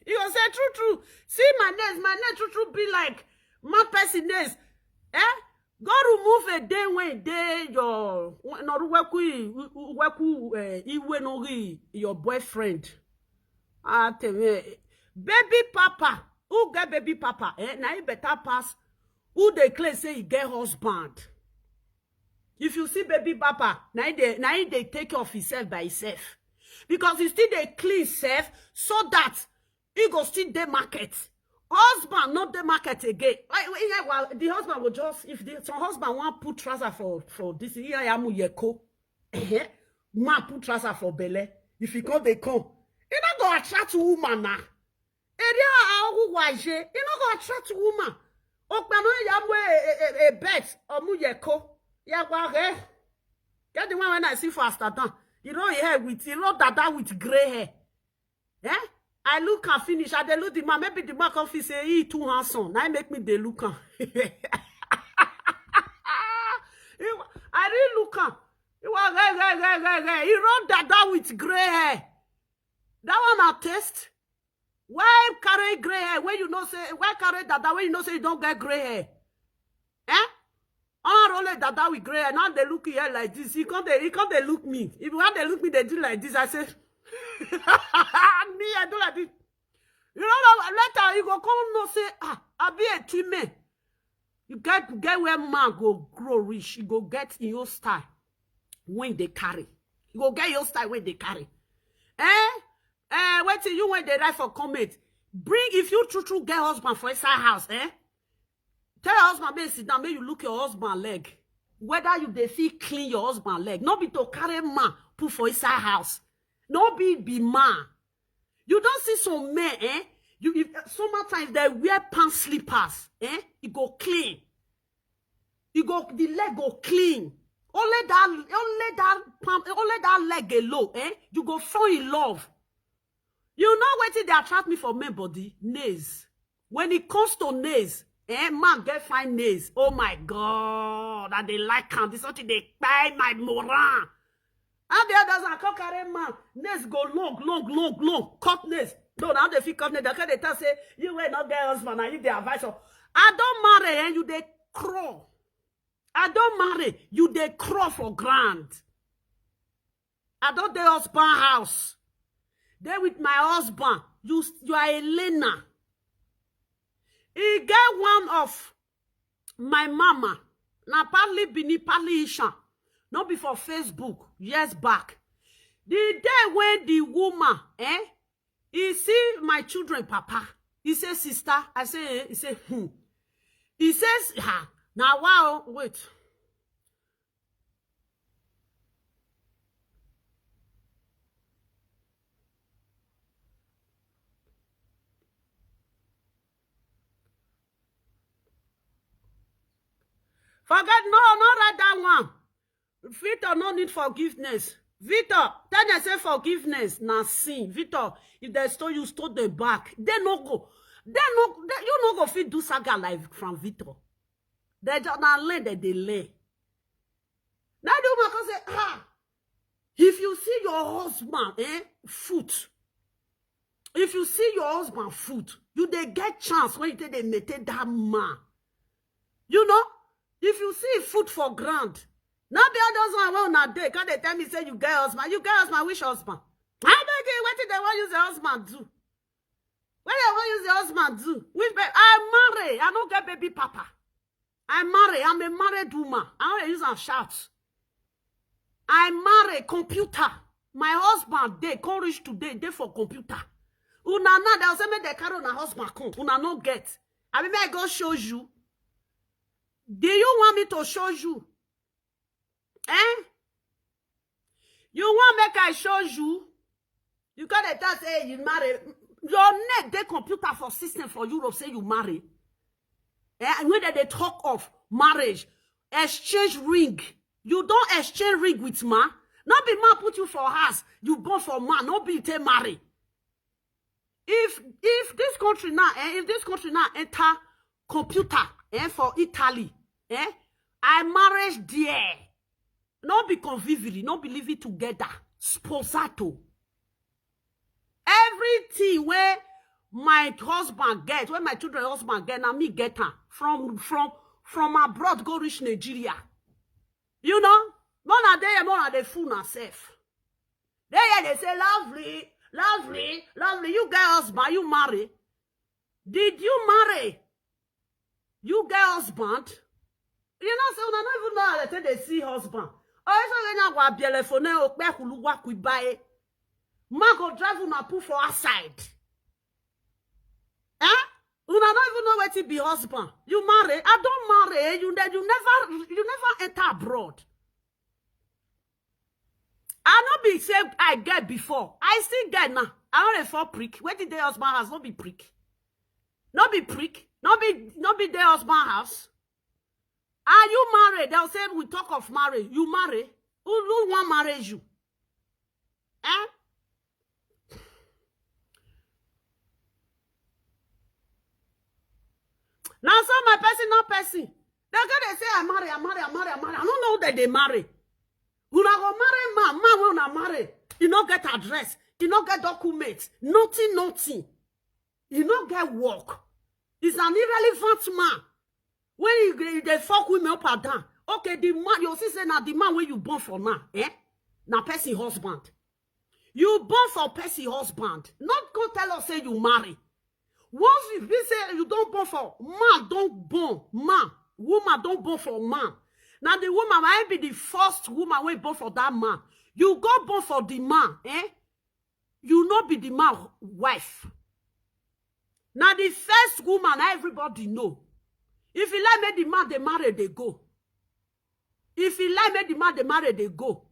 you go say true. See my names true be like mad person names. Go remove a day when day your your boyfriend. Tell me, baby papa. Who get baby papa? Now you better pass. Who they claim say he get husband? If you see baby papa, now they take care of himself by himself. Because he still they clean self so that he go still the market. Husband not the market again. Well, the husband will just some husband want put trouser for this here yamu yeko. Man put trouser for belly. If he come, they come. He not go attract woman now. Area how wise. He not go attract woman. Okpano yamu a bet or mu yeko. Yeah, get the one when I see faster done. You know hair with that with gray hair. I look and finish. I they look the man. Maybe the man can say he too handsome. Now make me they look on. I really look on. He was he wrote that with gray hair. That one a test. Why carry gray hair when you know say why carry that when you know say you don't get gray hair? Roll that with gray hair. Now they look here like this. He can't they look me. If you want they look me, they do like this. I say me, I do like this. You know later you go come no say I be a teammate. You get where man go grow rich. You go get in your style when they carry. You go get your style when they carry. Wait till you when they write for comment. Bring if you true get husband for inside house, Tell your husband, may sit down, may you look your husband leg. Whether you they feel clean your husband leg. Not be to carry man, put for inside house. Not be man. You don't see some men, sometimes they wear pants slippers, it go clean. The leg go clean. Only that leg alone, you go fall in love. You know what they attract me for men body? Nails. When it comes to nails, man get fine nails. Oh my God, and they like them. This something they buy my moran. And the others are called carry man. Nails go long. Cut nails. No, now they feel cut nails. They tell say you will not get husband and you the advisor. I don't marry and you they crawl. I don't marry you they crawl for grand. I don't dey husband house. Dey with my husband. You are a learner. He get one of my mama. Na partly Bini, partly Isha. Not before Facebook, years back. The day when the woman, he see my children, papa. He says, sister. I say, he say, He says, now wow, wait. Forget, no, not write that one. Victor, no need forgiveness. Victor, tell them say forgiveness, na sin. Victor, if they stole you, stole them back. They no go. You no go fit do saga like from Victor. They just not learn that they learn. Now the woman can say, if you see your husband, foot. If you see your husband foot, you they get chance when you take they maintain that man. You know, if you see foot for ground, not be all those one on a day. Can they tell me say you get husband? You get husband, which husband? I beg you, what did they want use the husband do? What they want use the husband do? Which baby? I marry. I don't get baby papa. I marry. I'm a married woman. I don't use and shout. I marry computer. My husband they can't reach today. They for computer. Una na they'll say me they carry on a husband come. Una no get. I mean I go show you. Do you want me to show you? You want make I show you? You gotta tell say you marry. Your net they computer for system for Europe say you marry. And when they talk of marriage, exchange ring. You don't exchange ring with man. Not be man put you for house. You born for man. Not be te marry. If this country now, enter computer, for Italy, I marriage there. Not be convivially, not be living together. Sposato. Everything where my husband get, where my children husband get, and me get her from abroad go reach Nigeria. You know, none of them fool herself. They say lovely, lovely, lovely. You get husband, you marry. Did you marry? You get husband. You know, so I don't even know how they see husband. Also, when I telephone, we buy. Man go drive una put for outside. Una don't even know where to be husband. You marry. I don't marry. You never enter abroad. I not be say I get before. I still get now. I only for prick. Where did the husband house? Not be prick. Not be prick. Not be the husband house. Are you married? They'll say we talk of marriage. You marry? Who want marry you? Now some my person, not person. They're gonna say I marry. I don't know that they marry. You not go marry man will not marry. You not get address. You not get documents. Nothing. You not get work. He's an irrelevant man. When they fuck women up and down. Okay, the man, you see say now the man where you born for now, now person husband. You born for person husband. Not go tell us say you marry. Once you say you don't born for man, don't born man. Woman don't born for man. Now the woman might be the first woman we born for that man. You go born for the man, You not be the man wife. Now the first woman everybody know. If he like make the man they marry, they go. If he like make the man they marry, they go.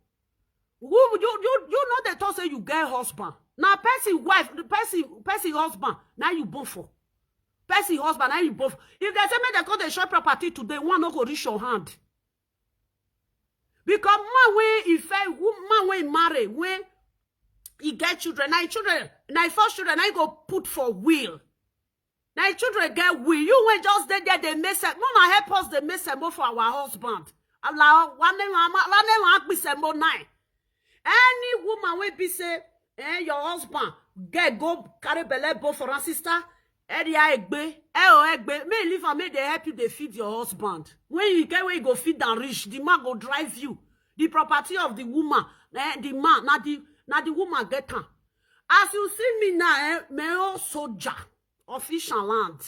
You know they talk say you get husband. Now person wife, the person husband, now you born for. Person husband, now you born for. If they say make they call the short property today, one not go reach your hand. Because man when he fair, man when he marry, when he get children, now first children, now you go put for will. Now children get will. You when just there, they miss it. Mama help us, they miss it more for our husband. Allah, one name be say more nine. Any woman will be say, your husband get go carry belle both for her sister. Egbe, may leave and may they help you they feed your husband. When you get where you go feed and reach, the man go drive you. The property of the woman, the man, not the woman get am. As you see me now, me own soldier, official land.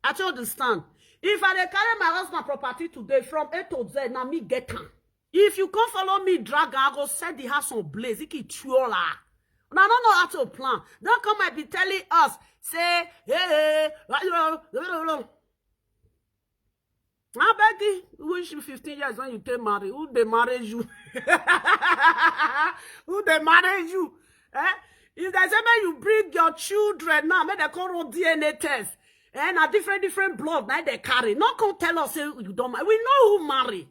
I don't understand. If I dey carry my husband property today from A to Z, na me get am. If you come follow me, drag, I go set the house on blaze. It keep troll. I don't know how to plan. Don't come and be telling us, say, hey, I beg you, wish you 15 years when you take married. Who they marry you? Who they marry you? Eh? If there's ever you bring your children now, make they come run DNA test. And a different blood, now they carry. Not come tell us say you don't marry. We know who marry.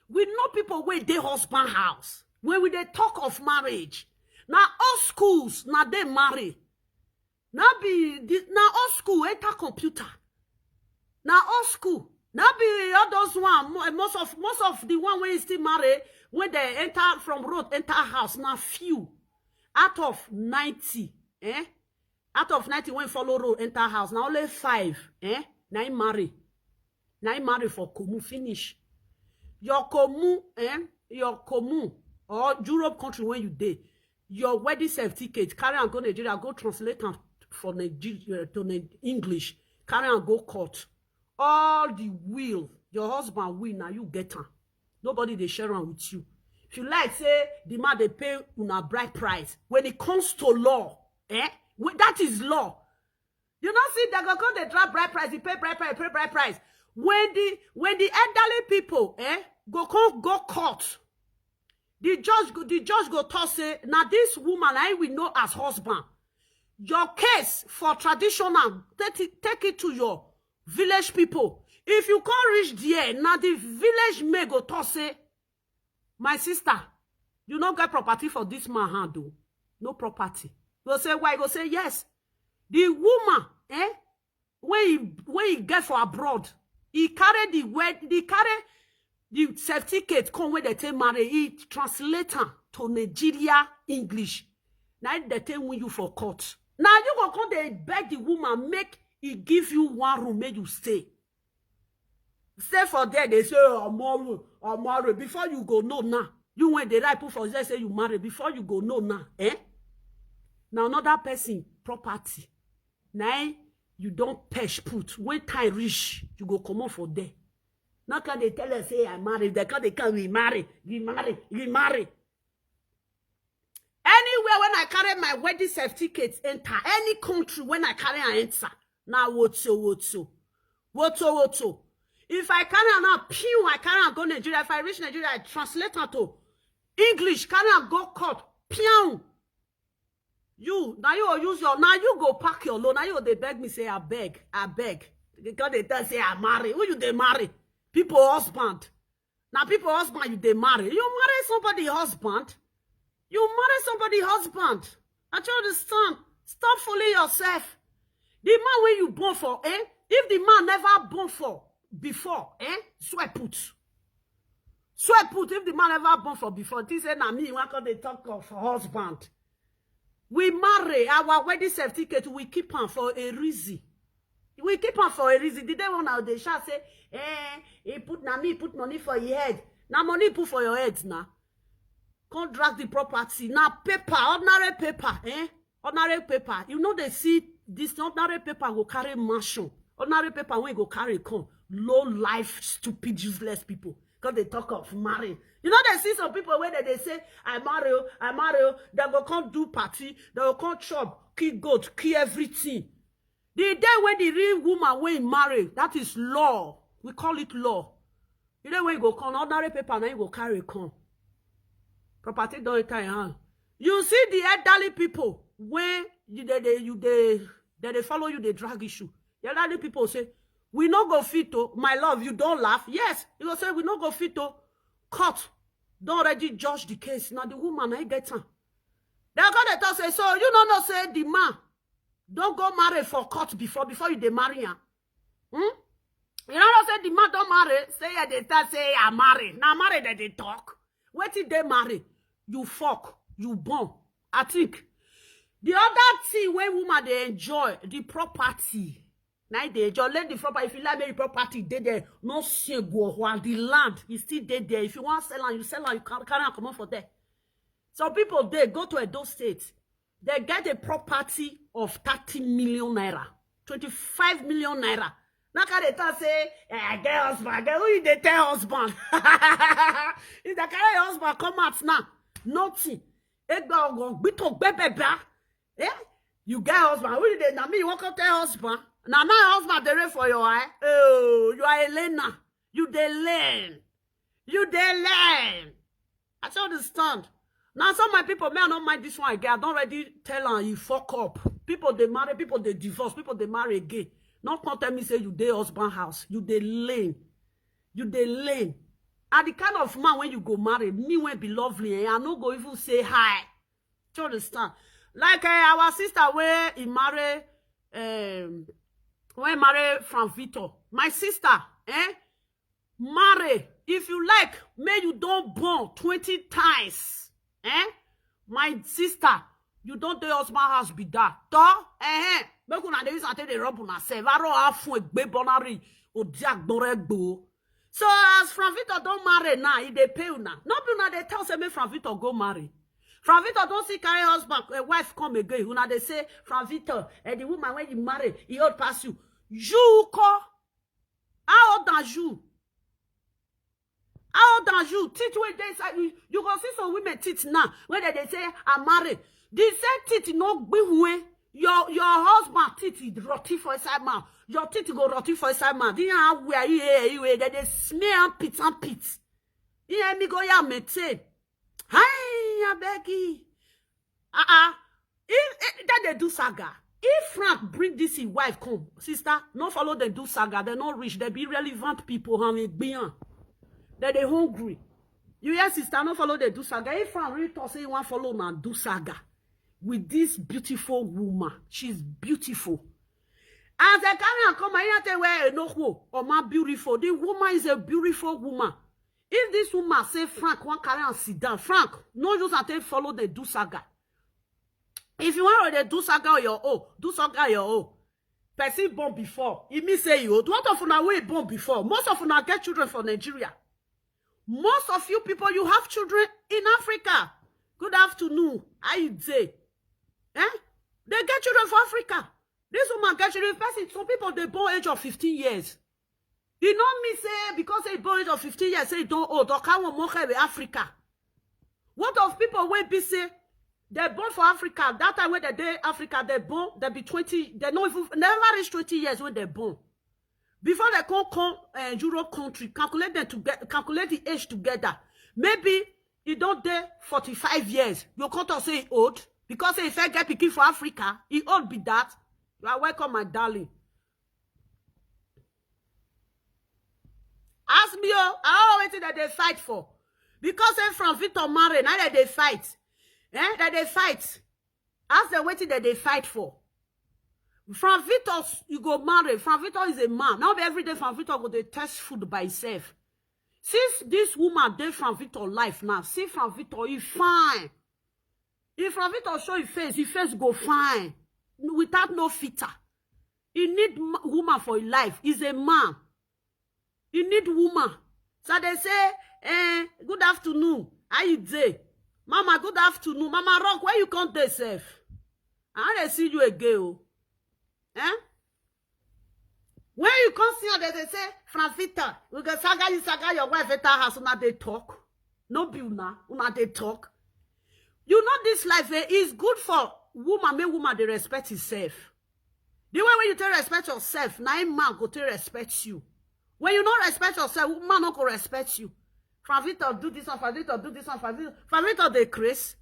We know people where they husband house. When we they talk of marriage. Now all schools, now they marry. Now all school enter computer. Now all school. Now be all those one. Most of the one when you still marry, when they enter from road, enter house. Now few. Out of 90, Out of 90 when follow road, enter house. Now only 5, Now you marry. Now you marry for Komu, finish. Your Komu, your Komu, or Europe country when you dey, your wedding certificate, carry and go Nigeria, go translate for Nigeria to English, carry and go court. All the will, your husband will, now you get am. Nobody they share am with you. If you like, say, the man they pay una bride price. When it comes to law, that is law. You know, see, they go come, they drop bride price, they pay bride price. When the elderly people, go court, the judge go talk say, now this woman I will know as husband. Your case for traditional, take it to your village people. If you can't reach there, now the village may go talk say, my sister, you not get property for this man handle. No property. Go say why? Go say yes. The woman, when he get for abroad, he carry the certificate come when they take marry, he translate her to Nigeria English. Now they take win you for court. Now you go come they beg the woman make he give you one room, make you stay. Stay for there, they say, oh, I'm married. Before you go, no, now. You went the right put for there, say you married. Before you go, no, now. Now another person, property. Now, you don't pesh put. When time reach, you go come on for there. Now can they tell us, say, I'm married. They can't we marry. Anywhere when I carry my wedding certificate, enter. Any country when I carry an enter. Now, what so. If I carry now, I carry go Nigeria. If I reach Nigeria, I translate her to English. Carry go court. You use your now. You go pack your loan. Now you they beg me say I beg. Because they tell say I marry. Who you they marry? People husband. Now people husband you they marry. You marry somebody husband. I don't understand. Stop fooling yourself. The man when you born for, if the man never born for before, swear put. If the man never born for before, this say na me, when they talk of husband. We marry, our wedding certificate, we keep on for a reason. The day when now they shall say, he put money for your head. Now money put for your head now. Can't drag the property. Now paper, ordinary paper. You know they see this ordinary paper will carry mansion. Ordinary paper when go carry con. Low life, stupid, useless people. Because they talk of marrying. You know they see some people where they say, I marry, they go come do party, they go come chop, kill goat, kill everything. The day when the real woman when marry, that is law. We call it law. The day when you go come, ordinary paper, now you go carry con. Property don't enter your hand. You see the elderly people when they follow you, they drag issue. The elderly people say, we no go fit to, my love, you don't laugh. Yes, you go say, we no go fit to, court. Don't already judge the case. Now the woman, I get her. They go to talk say, so you know say the man, don't go marry for court before you they marry her. You know say the man don't marry, say yeah, they start say, I marry. Now marry that they talk. Wait till they marry. You fuck, you born. I think the other thing when woman they enjoy the property. Now they just let the property. If you like the property, they there. No see go while the land is still there. If you want sell and you sell and you can't come on for that. Some people they go to Edo State. They get a property of 30 million naira, 25 million naira. Now can they say, I get husband, who you they tell husband? If the carry husband come out now, nothing. You get husband, who they now me you want to tell husband? Now my husband they ready for your eye. Oh, you are Elena. You they learn. You they learn. I don't understand. Now some of my people may not mind this one again. I don't already tell her you fuck up. People they marry, people they divorce, people they marry again. Not come tell me say you dey husband house. You dey lane. You dey lane. And the kind of man when you go marry, me when be lovely, I no go even say hi. Do you understand? Like our sister where he marry, when marry from Victor. My sister, marry. If you like, may you don't born 20 times. My sister, you don't do husband house be that. Make una dey use ante dey rub una self. Aro afu egbe bonari odi agboregbo. So as Franvito don't marry now, he dey pay una. No be una dey tell say make Franvito go marry. Franvito don't see carry husband, wife come again. Una dey say Franvito, the woman when you marry, he old pass you. You ko? How old are you? How old are you? Teeth when they say you go see some women teeth now when they say I'm married. They say teeth no be when your husband teeth is rotty for inside mouth. Your teeth go rotty for inside mouth. You know where you they smear and pit and pit. You hear me go ya mete. Hi, I beg you. If that they do saga. If Frank bring this his wife come, sister, no follow them do saga. They not rich. They be relevant people. And they hungry. You hear sister, no follow the do saga. If Frank really talk say you want follow now do saga with this beautiful woman, she's beautiful. As I carry come, I tell where no who or my beautiful. The woman is a beautiful woman. If this woman say Frank want carry and sit down, Frank, no use until follow the do saga. If you want to do saga on your own, do saga on your own. Person born before, it means say you. What of una way born before? Most of una get children from Nigeria. Most of you people, you have children in Africa. Good afternoon. How you say? They get children from Africa. This woman get children. Some people they born age of 15 years. You know me say because they born age of 15 years, say don't old. Or can't walk away Africa. What of people when be say they born for Africa? That time when they day Africa, they born. They be 20. They no even never reach 20 years when they born. Before they come Europe country, calculate them together, calculate the age together. Maybe you don't there 45 years. You can't say old. Because if I get picky for Africa, he old be that. You are welcome, my darling. Ask me, I always that they fight for. Because they from Victor marry, now that they fight. That they fight. Ask them waiting that they fight for. From Victor, you go marry. From Victor is a man. Now every day from Victor go they test food by himself. Since this woman did from Victor life now, see from Victor, he fine. If from Victor show his face go fine. Without no filter. He need woman for his life. He's a man. He need woman. So they say, good afternoon. How you day? Mama, good afternoon. Mama Rock, where you come there, safe? I don't see you again. When you come see her, they say, Franvita, we go saga your wife at house, una they talk. No be una they talk. You know this life is good for woman, make woman they respect himself. The way when you take respect yourself, now man go take respect you. When you don't respect yourself, woman not go respect you. Franvita do this one, Franvita do this one, Franvita they craze.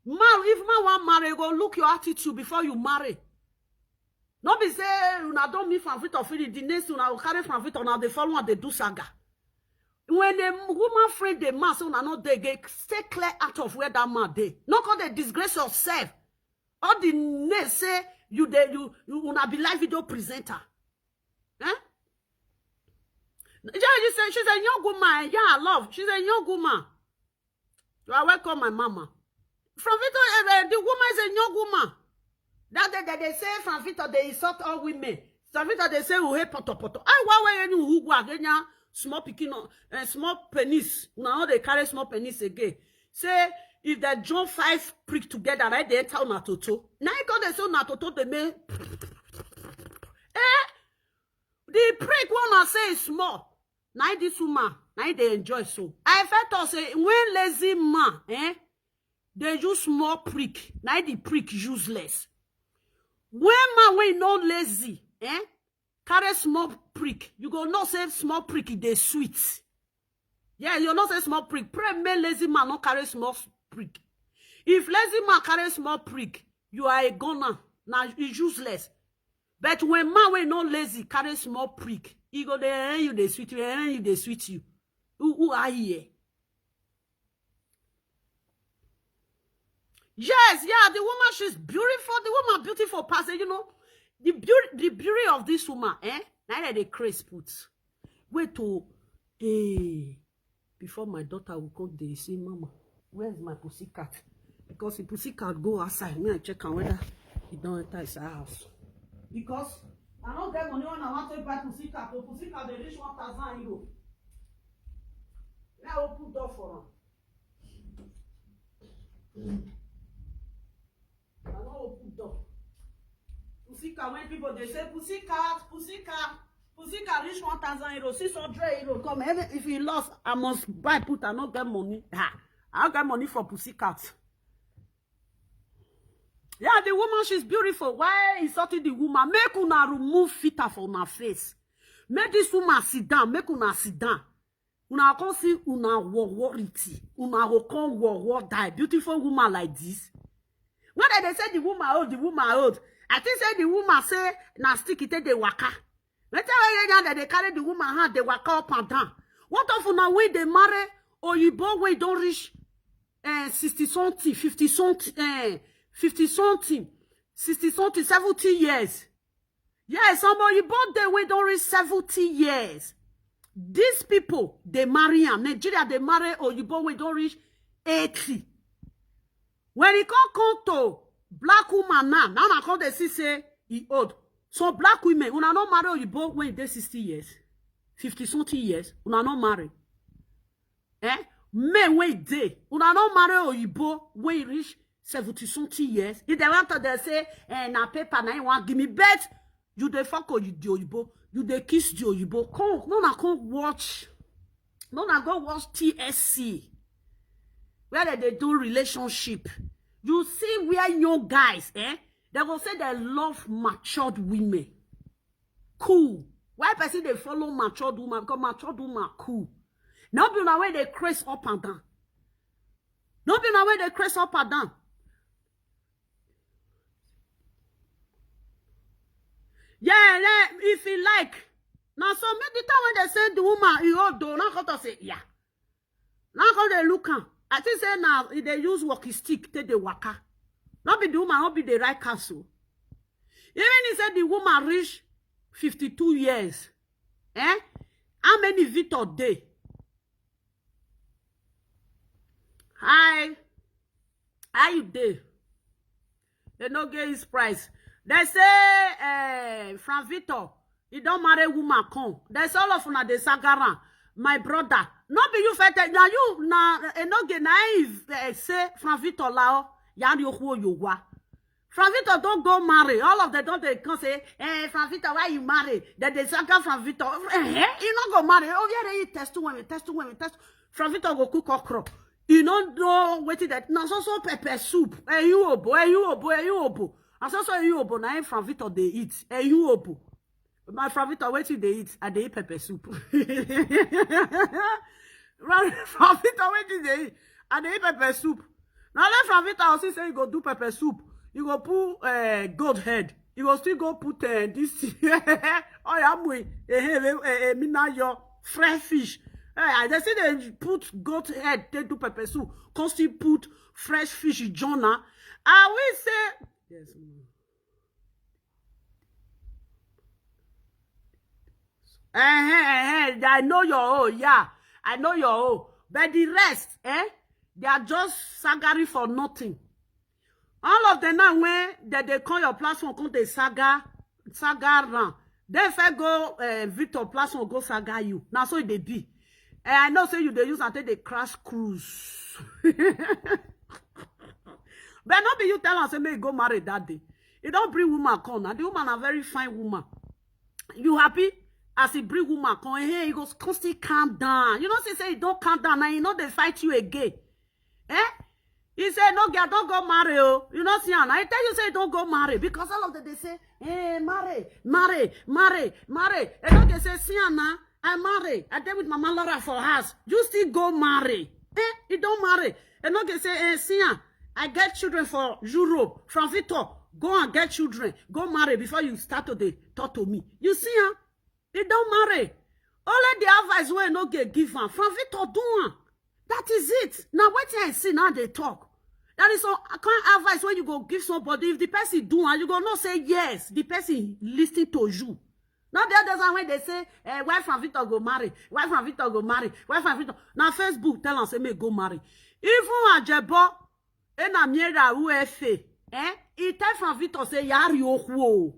Man, if man want marry, go look your attitude before you marry. Not be say, una don't meet Franvita feel the next una carry Franvita now they follow and they do saga. When the woman friend the man, so una not they get stay clear out of where that man they. Not cause they disgrace yourself. All the next say you una be live video presenter. Yeah, you say she's a young woman. Yeah, I love. She's a young woman. You are welcome, my mama. From Victor, the woman is a young woman. That they say from Victor, they insult all women. Savita, they say, oh, hey, poto. I why any who go again, small picking and small penis. Now they carry small penis again. Say, if they join 5 prick together, right, they enter on a toto. Now, because they say on a toto, they may. The prick wanna say small. Now, this woman, now they enjoy so. I felt to say, when lazy man, they use small prick. Now, the prick useless. When man when no lazy, carry small prick. You go not say small prick, they sweet. Yeah, you not say small prick. Pray me lazy man not carry small prick. If lazy man carry small prick, you are a gunner. Now it's useless. But when man when no lazy carry small prick, he go there you they sweet you, you they sweet you. Who are here? Yes, yeah, the woman, she's beautiful. The woman, beautiful person, you know. The beauty of this woman, now that they craze put. Wait to, before my daughter will come, they say, Mama, where's my pussycat? Because the pussycat go outside. Me, I check on whether he don't enter his house. Because I don't get money when I want to buy pussycat. The pussycat, they reach 1,000 euros. Now, I'll put door for them. I don't open door. Pussycat, when people they say pussycat reach 1,000 euros, 600 euros. Come, if he lost, I must buy put. I not get money. I don't get money for pussycat. Yeah, the woman, she's beautiful. Why insulting the woman? Make una remove filter from her face. Make this woman sit down. Make una sit down. Una can see una worrity. Una go come war die. Beautiful woman like this. When they say the woman old, I think say the woman say na stick it they waka. Let's tell that they carry the woman hand, they waka up and down. What of una way they marry or you both way don't reach 60 something, 50 something, 50 something, 60 something, 70 years. Yeah, somebody both they way don't reach 70 years. These people they marry them. Nigeria they marry or you both way don't reach 80. When he come to black woman now I come they see say he old. So black women, una not marry Oyibo when they 60 years, 50 something years, una not marry. Men when they, una not marry Oyibo when he reach 70 something years. If they want to they say, na paper na you want give me bet, you dey fuck Oyibo, you dey kiss the Oyibo. Come, no na come watch, no na go watch TSC. Where they do relationship. You see where young guys, they will say they love matured women. Cool. Why person they follow matured woman? Because matured women are cool. Not be na way they craze up and down. Not be na way they craze up and down. Yeah, if you like. Now, so maybe the time when they say the woman, you all do, not going to say, yeah. Now, how they look at. I think say now they use walkie stick take the waka. Not be the woman, not be the right castle. Even he said the woman reach 52 years. How many Victor day? Hi. How you day? They no get his price. They say from Victor, he don't marry woman come. There's all of una the Sagaran. My brother, not be you fete na you na enoge na say from Victor lao yan yo who you wa. From Victor don't go marry. All of them don't they can say, from Victor why you marry? That they saga from Victor. You not go marry. Oh yeah, you test women. From Victor go cook okra. You don't know what that. Now so pepper soup. You obo. And so you obo na from Victor they eat. You obo. My from Victor, wait till they eat, and they eat pepper soup. From Victor, wait till they eat, and they eat pepper soup. Now let from Victor also say you go do pepper soup. You go put goat head. You go still go put this. Oh yeah, me now your fresh fish. They say they put goat head. They do pepper soup. Cause still put fresh fish in Jonah. I will say yes. I know your own, yeah. I know your own. But the rest, they are just sagari for nothing. All of them now when they call your platform, come they saga run. Then if I go Victor Plus or go saga you. Now so they be. And I know say you they use until they crash cruise. But not be you tell us say may go marry that day. You don't bring woman come. Now the woman a very fine woman. You happy? As he bring woman come, hey, he goes constantly calm down. You know, say he don't calm down, and you know they fight you again. Eh? He said, no, girl, don't go marry, oh. You know, see, and I tell you, say, don't go marry. Because all of them, they say, hey, marry. And then they say, see, Anna, I marry. I did with Mama Laura for house. You still go marry. Eh? You don't marry. And then they say, hey, see, I get children for Europe. From Victor, go and get children. Go marry before you start to talk to me. You see, you don't marry. Only the advice will not get given. From Victor, do one. That is it. Now, what I see now, they talk. That is all. I can't advise when you go give somebody. If the person do and you go not say yes, the person listening to you. Not the others when they say, why from Victor go marry? Why from Victor go marry? Why from Victor? Now Facebook tell us say me go marry. Even Ajebo, na miera UFA, he tell from Victor say yari okwo.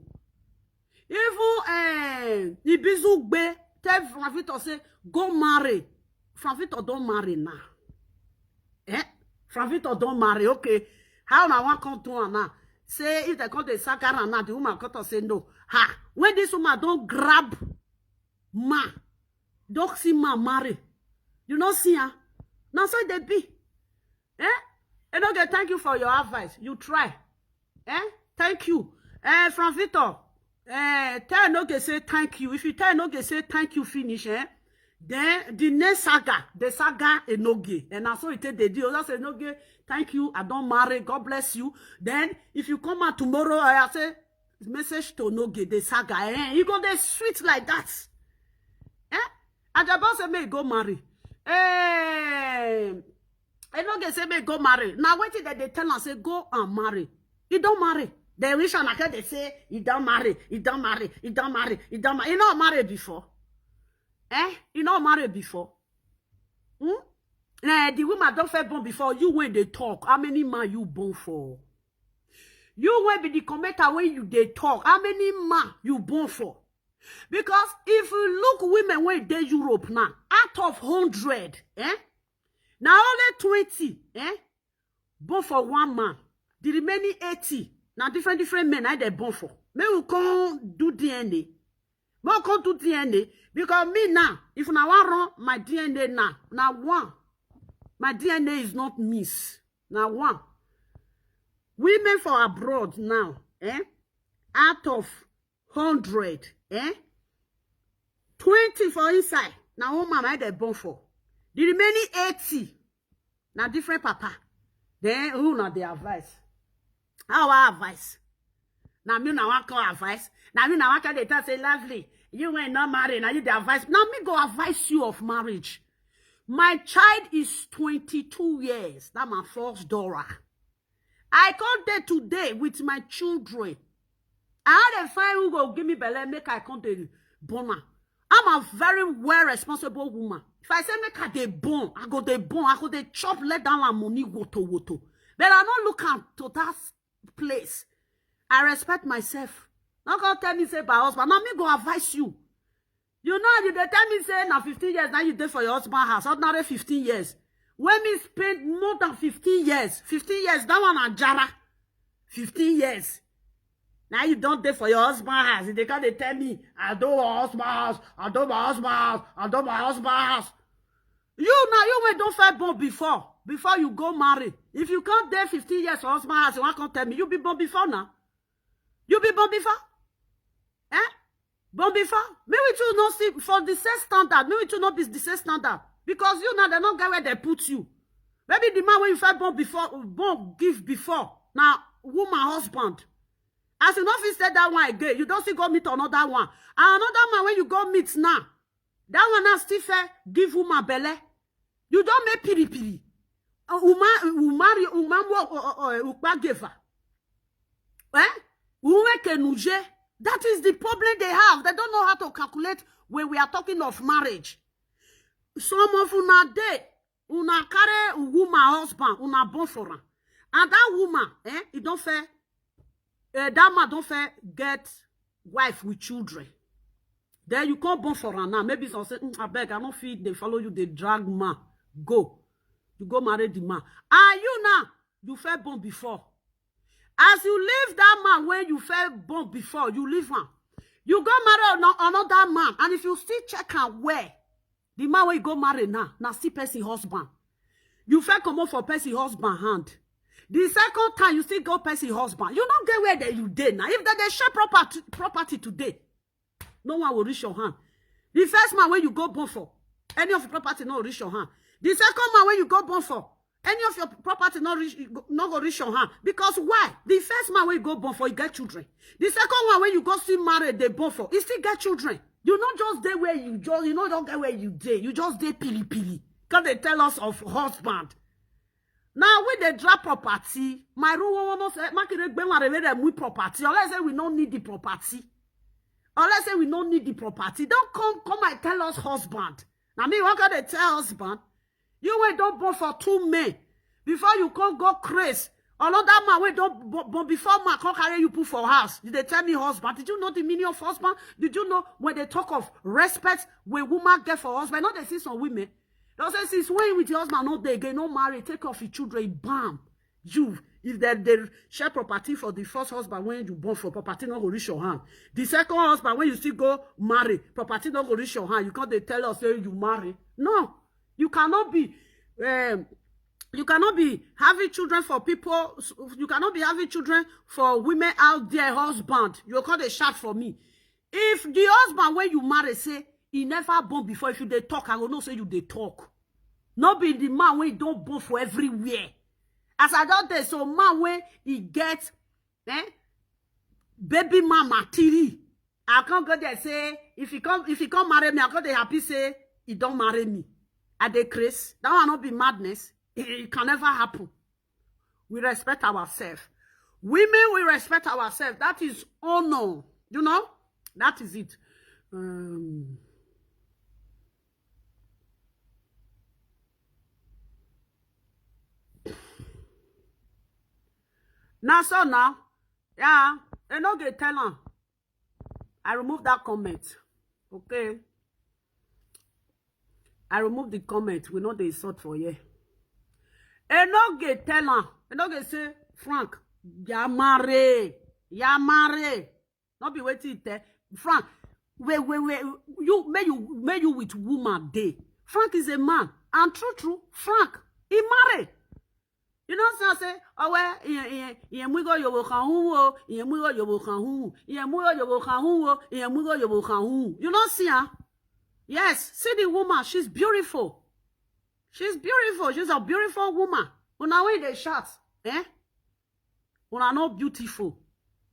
Even Ibizu Gbe tell from Victor say go marry. From Victor don't marry now. From Victor don't marry. Okay. How na one come to now? Say if they call the sakara now, the woman come to say no. Ha! When this woman don't grab ma, don't see ma marry. You not see her. Now so they be. And okay, thank you for your advice. You try. Thank you. From Victor. Tell no say thank you. If you tell no say thank you, finish. Then the next saga, the saga Enoge. And also it the deal. That's Enoge, thank you. I don't marry. God bless you. Then if you come out tomorrow, I say message to Enoge, the saga. You go there sweet like that. And the boss say me go marry. Enoge say me go marry. Now wait till they tell us say go and marry. You don't marry. They wish on account they say you don't marry. You don't marry. You don't marry. You don't marry. You not married before. You not married before? The woman don't feel born before. You when they talk, how many man you born for? You when be the commenter when you they talk, how many man you born for? Because if you look women when they Europe now, out of 100, now only 20, born for one man. The remaining 80, now different men I they born for. May we can't do DNA. But I can't do DNA because me now, if I want run my DNA now one, my DNA is not miss. Now one. Women for abroad now, out of 100, 20 for inside. Now one man I they born for. The remaining 80, now different papa. Then who not the advice? How I advice? Now me now I call advice. Now me now I can tell say lovely. You ain't not married. Now you the advice. Now me go advise you of marriage. My child is 22 years. That's my first daughter. I come there today with my children. I had a find who go give me belly, make I come to born. I'm a very well responsible woman. If I say make I dey born, I go dey born, I go dey chop let down la money woto. But I don't look at to that place. I respect myself. Not gonna tell me say by husband. Now me go advise you. You know, you they tell me say now 15 years, now you did for your husband house. Ordinary 15 years. When me spend more than 15 years, that one a jara. 15 years. Now you don't did for your husband house. They can't tell me, I do my husband house, I do my husband house, I do my husband house. You now, you went don't fight born before you go marry. If you can't date 15 years for husband house, you can't tell me, you be born before now. You be born before? Born before? Maybe you not see for the same standard. Maybe you not be the same standard. Because you know they don't get where they put you. Maybe the man when you fight born before, born give before. Now, woman, husband. As you know if you said that one again, you don't see go meet another one. And another man when you go meet now, that one now still fair, give woman belly. You don't make piri. That is the problem they have. They don't know how to calculate when we are talking of marriage. Some of una dey, una carry woman husband, una born for her. And that woman, it don't fair, that man don't fair get wife with children. Then you come born for her now. Maybe some say, I beg, I don't feel they follow you, they drag man. Go. You go marry the man. And you now, you fell born before. As you leave that man when you fell born before, you leave him. You go marry another man. And if you still check and where, the man where you go marry now still person husband. You fell come up for person husband hand. The second time you still go person husband. You don't get where they you did now. If they share property today, no one will reach your hand. The first man when you go born for, any of your property not reach your hand. The second man when you go born for, any of your property not go reach your hand. Because why? The first man when you go born for, you get children. The second one when you go see married, they born for, you still get children. You not just there where you just, you know, don't get where you dey. You just dey pili. Because they tell us of husband. Now when they drop property, my rule won't say, property. Unless say we don't need the property. Unless say we don't need the property. Don't come and tell us husband. Now me, what can they tell husband? You wait don't born for 2 men. Before you can't go crazy. Another man wait don't born before man can't carry you put for house. Did they tell me husband? Did you know the meaning of husband? Did you know when they talk of respect when woman get for husband? Not they see some women. They say since when with your husband not they get no marry, take off your children, bam. You if they share property for the first husband when you born for property not go reach your hand. The second husband when you still go marry, property not go reach your hand. You can't they tell us say you marry. No, you cannot be having children for people. You cannot be having children for women out there. Husband, you call the shot for me. If the husband when you marry say he never born before, if you they talk, I will not say you they talk. Not be the man when he don't born for everywhere. As I don't say, so man when he gets baby mama tiri, I can't go there say if he come marry me, I can't they happy say he don't marry me. At the craze, that will not be madness. It can never happen. We respect ourselves. Women, we respect ourselves. That is honor. You know? That is it. Now, yeah, they no get tell her. I remove that comment. Okay. I remove the comment. We know they sort for you. And no get tell her. And no get say, Frank, ya marry. Not be waiting there. Frank, wait. You may you with woman day. Frank is a man. And true, Frank, he marry. You know what I'm saying? Oh, well, you know, see her? Yes, see the woman. She's beautiful. She's beautiful. She's a beautiful woman. Una way they shot, Una not beautiful.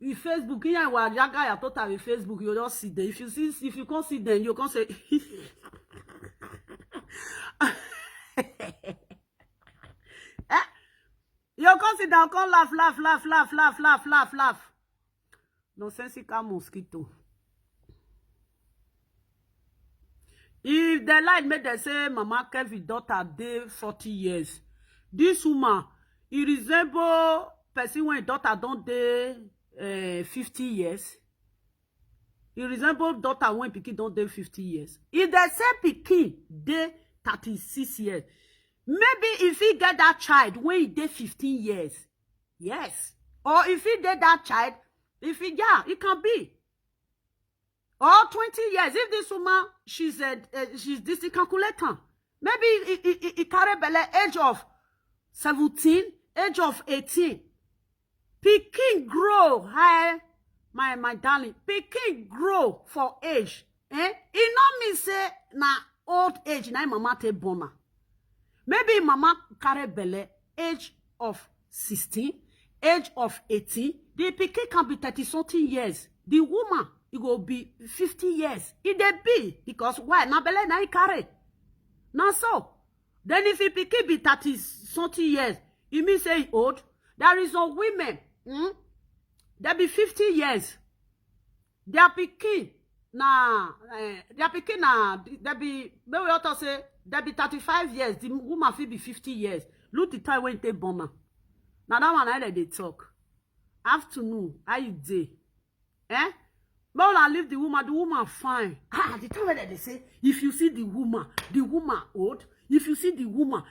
With Facebook, you know, I thought with Facebook, you just see them. If you can't see them, you can't say. You can't sit down, can't laugh. Nonsensical mosquito. If the light made them say, Mama Kevin daughter day 40 years. This woman, it resemble person when daughter don't day 50 years. It resemble daughter when pikin don't day 50 years. If they say pikin day 36 years, maybe if he get that child when he did 15 years, yes. Or if he did that child, it can be. Or 20 years. If this woman, she's this calculator. Maybe he carry belly age of 17, age of 18. Pikin grow, hi, my darling. Pikin grow for age. It not mean say na old age na mama te bona. Maybe mama carry belly age of 16, age of 18. The pikin can be 30-something years. The woman, it will be 50 years. It dey be because why? Na belly na he carry. Now so. Then if he pikin be 30-something years, it means say he old. There is some women, they be 50 years. Their pikin they be, maybe we ought to say, they be 35 years. The woman will be 50 years. Look the time when they born. Now that one I let they talk. Afternoon, how you day? But when I leave the woman fine. The time when they say, if you see the woman old. If you see the woman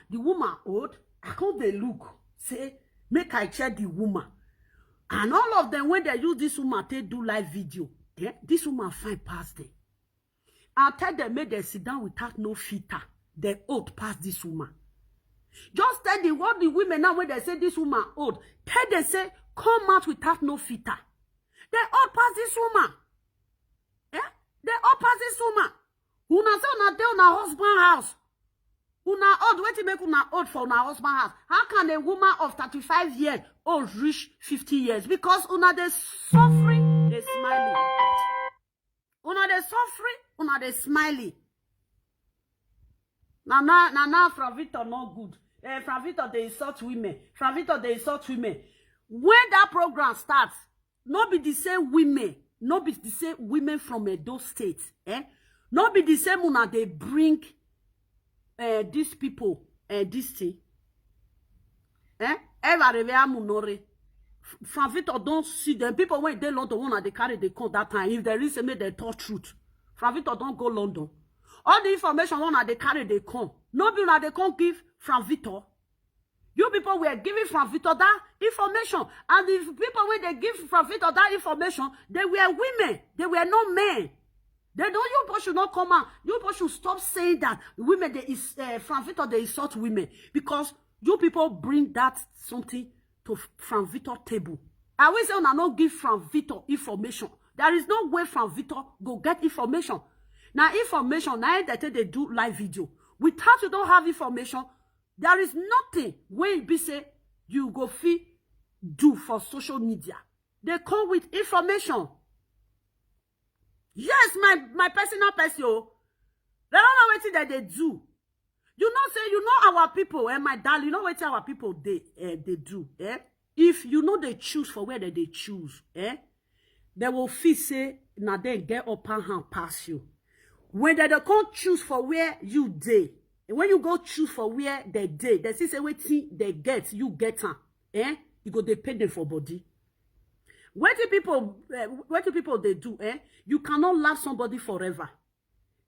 old. I come they look, say, make I check the woman. And all of them, when they use this woman, they do live video. Yeah? This woman fine past them. I tell them, make they sit down without no filter. They old past this woman. Just tell the what the women now when they say this woman old. Tell them say, come out without no filter. They old past this woman. Yeah? They old past this woman. Una say una dey una husband house. Una old, wait to make una old for una husband house. How can a woman of 35 years old reach 50 years? Because una dey suffering, they smiling. Una dey suffering, una dey smiling. Now, from Victor not good. From Victor they insult women. From Victor they insult women. When that program starts, not be the same women. Not be the same women from Edo State. Not be the same una they bring these people this thing. Eva revea munore. From Victor don't see them. People when they London wanna they carry the con that time. If there is a make they talk truth. From Victor don't go London. All the information one they carry they come. No be una they come give from Victor. You people were giving from Victor that information. And the people when they give from Victor that information, they were women. They were not men. They don't, you people should not come out. You people should stop saying that women, they is, from Victor, they insult women. Because you people bring that something to from Victor table. I will say, I not give from Victor information. There is no way from Victor go get information. Now, information, now that they do live video. Without you don't have information, there is nothing when be say you go fee do for social media. They come with information. Yes, my personal person. They don't know what that they do. You know, say you know our people, my darling, you know what our people they do. If you know they choose for where they choose, they will feel say now they get upper hand past you. When they can't choose for where you dey, when you go choose for where they dey, they say waiting they get, you get them. You go they pay them for body. What do people they do? You cannot love somebody forever.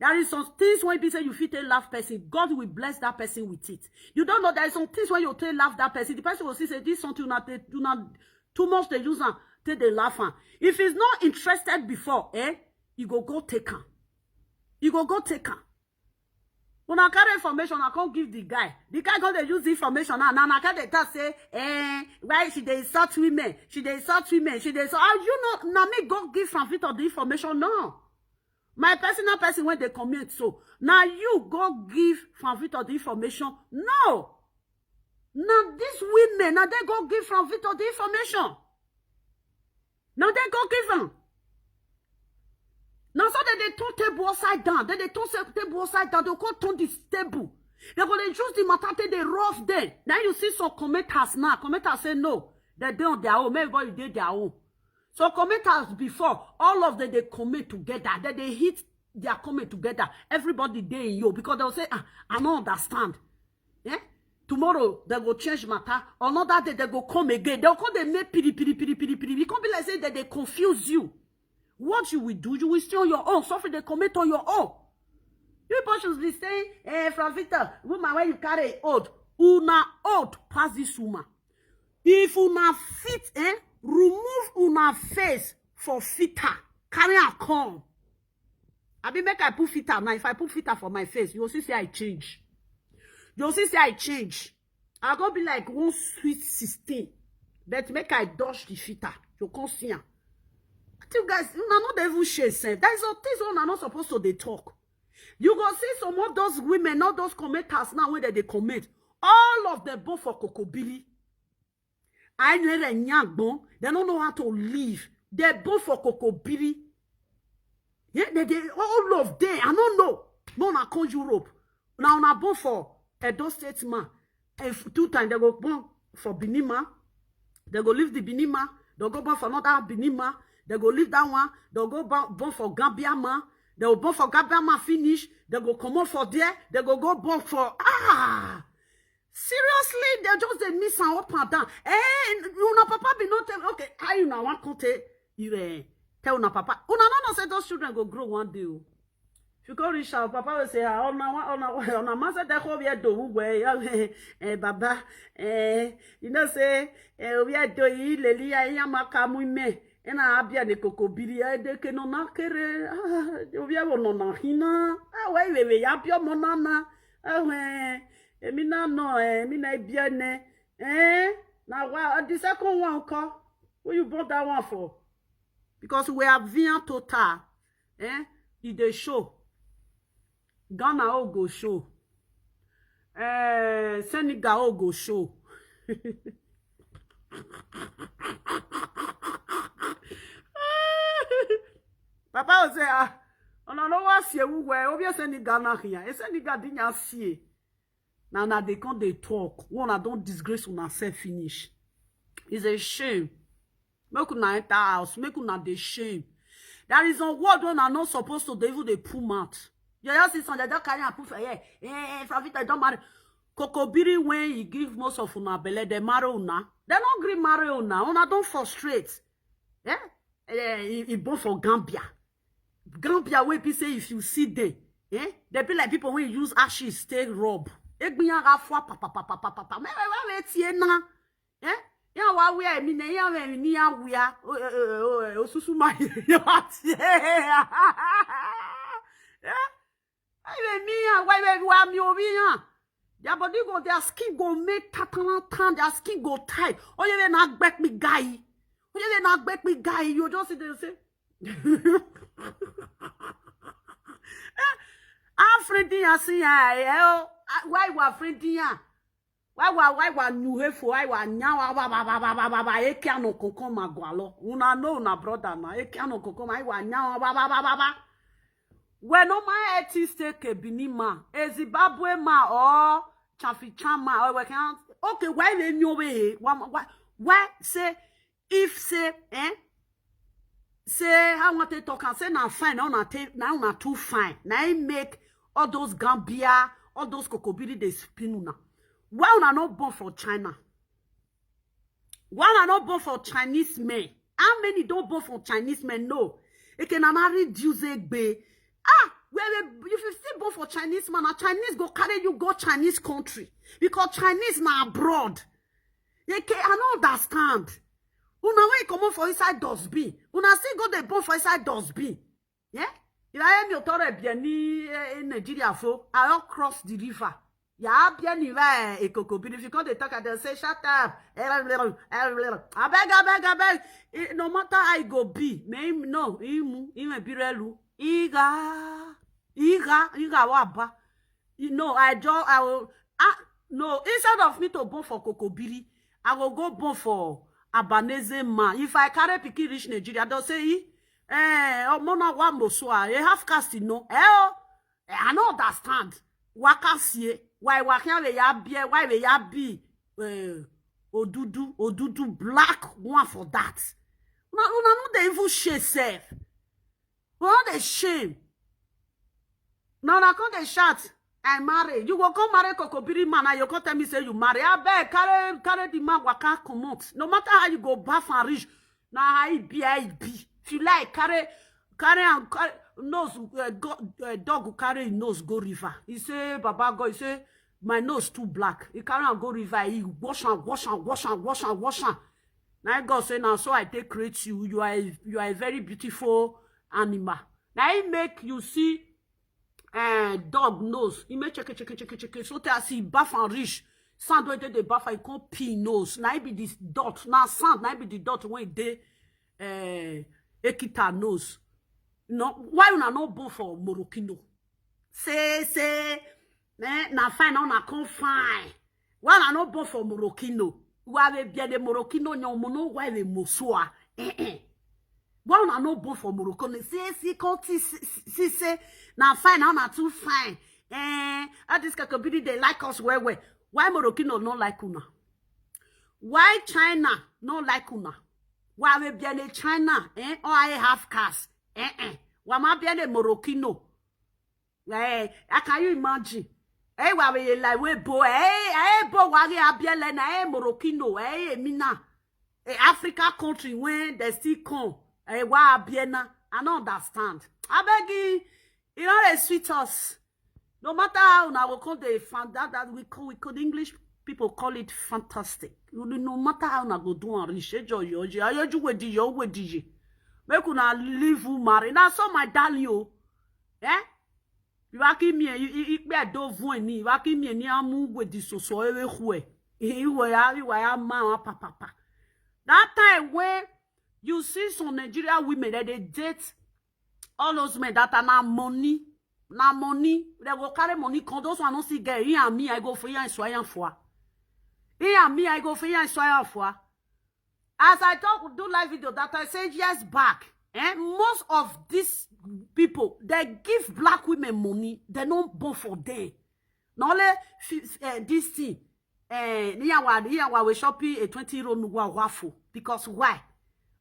There is some things when you say you feel love person, God will bless that person with it. You don't know there is some things when you tell love that person, the person will say this something do not too much they use and take the laugh. If he's not interested before, you go take him. You go take him. When I carry information, I can't give the guy. The guy going to use the information now. Now I can't say, why she they insult women? She they insult women. She they insult. You know, now me go give from it of the information. No. My personal person when they comment so. Now you go give from it of the information. No. Now these women, now they go give from it of the information. Now they go give them. Now, so that they turn table upside down. Then they turn table upside down. They go turn this table. They're going to choose the matter, they rough them. Now you see some commenters now. Commenters say no. They're on their own. Everybody did their own. So commenters before, all of them, they comment together. Then they hit their comment together. Everybody they in you. Because they'll say, I don't understand. Tomorrow, they go change matter. Another day, they go come again. They'll come, they make piri. It can't be like saying that they confuse you. What you will do, you will stay on your own. Suffer the comment on your own. You people should be saying, from Victor, woman, when you carry old, una old pass this woman. If una fit, remove una face for fitter. Carry her come. I be make I put fitter now. If I put fitter for my face, you'll see say I change. You'll see say I change. I'll go be like one sweet 16. But make I dodge the fitter. You can't see her. You guys, you are not even share sense. That is all things one are not supposed to they talk. You go see some of those women, not those commenters now when they comment. All of them both for Kokobili. I know a young bon. They don't know how to live. They're both for Kokobili. Yeah, they all of them. I don't know. No, I call Europe. Now I both for Edo State man. If 2 times they go born for Binima. They go leave the Binima. They go born for another Binima. They go leave that one. They'll go born for Gambia man. They will born for Gambia man finish. They go come on for there. They go born for seriously, they just they miss and up and down. You know, papa be not okay. I you know want to you Tell una papa. Una no say those children go grow one day. If you go reach out, papa will say, oh na master de ho we do we baba you know say we do yi leli ya maka mu me na abia ne kokobiri de ke no na kere we no na hina we ya pio mo na emi na no emi na bia ne na wa the second one ko what you bought that one for? Because we have vian total it dey show Ghana o go show Senegal o go show Papa will say ona no wa sie wu we obi Senegal na here Senegal di nya sie na they come dey talk one don't disgrace una self finish. It's a shame. Make una enter house, make una dey shame. There is a word when are not supposed to even they pull mouth. You just see some they just carry and put for here. From it, I don't marry. Kokobiri when he give most of una belle, they marry una. They don't agree marry una. Una don't frustrate. He born for Gambia. Gambia where people say if you see them, they be like people when you use ashes stay rub. Egbiyan ga fwa papa. Me tie na. Ya wa we mi na ya we ni ya we ya osusu ma ya tie. Ai mi ya wa mi obi ya. Their body go, their skin go make tan, their skin go tight. Oh, you will not back me guy. Oh, you will not back me guy. You just sit there and say, I'm friendly, I see, why were friendly? Why new hefo? Why were now? I can't no concom magualo. Una no, na brother, na. I can't no concom. I were now, when no my artist take a binima, a Zimbabwe ma or Chafichama or okay, why they know way? Why say if say say how want to talk and say now fine, now not too fine. Now I make all those Gambia, all those kokobiri they spinuna. Why una not born for China? Why una not born for Chinese men? How many don't born for Chinese men? No, it can reduce it. If you still born for Chinese man, a Chinese go carry you go Chinese country because Chinese na abroad. I don't understand. Una way come on for inside dustbin. Una still go the born for inside dustbin. Yeah? If I am your tore bieni in Nigeria for I all cross the river. Ya bieni va e kokobiri. If you come to talk and they say shut up. I beg. No matter how I go be, no, imu birelu. Iga waba. You know, I will no, instead of me to born for kokobiri, I will go born for Abanese man. If I carry piki reach Nigeria, they'll say, mona wa moswa, half caste, you know. I don't understand. Wakasie, why we ya be odudu black one for that. No, they even share self. What a shame. Now I can't they shout. I marry. You go come marry kokobiri man and you can't tell me say you marry. I beg carry the man waka come out. No matter how you go bath and reach. Now how it be. If you like carry nose dog will carry his nose go river. He say Baba God, he say my nose too black. He carry and go river. He wash and. Now God say now so I take create you. You are a very beautiful animal. Now he make you see dog nose. He make check. So that see bath and reach. Sand when the bath I come pee nose. Now he be this dot. Now sand now be the dot when they ekita nose. No, why una no born for Morocco? Say, na fine na come fine. Why una no born for Morocco? Why be the Morocco nyomono why we mosua? Why una no born for Morocco? Say, na fine na too fine. All this capability they like us well. Why Morocco no like una? Why China no like una? Why we be in China? Or I have cars? Wama bien de Morocco. I can you imagine? Why we like we bo? Bo wari abiele na Morocco. Mina. Africa country when they still come. Why biena? I don't understand. I beg you know they sweet us. No matter how now we call the fan that we call English people call it fantastic. No matter how now go do and reach you wedi yo wedi. Make una leave you marry. Now so my darling you. Eh? You are me you be do voin ni. You are me ni amu wedi so ewe hue. You were man papa. That time when you see some Nigerian women that they date all those men that are now money. Na money, they go carry money. Quand those one don't see get, he and me, I go for you and soya fois. He and me, I go for you and soya fois. As I talk, do live video that I said years back, most of these people, they give black women money, they don't born for them. Not only this thing, we shopping a 20-year-old nugwa waffle. Because why?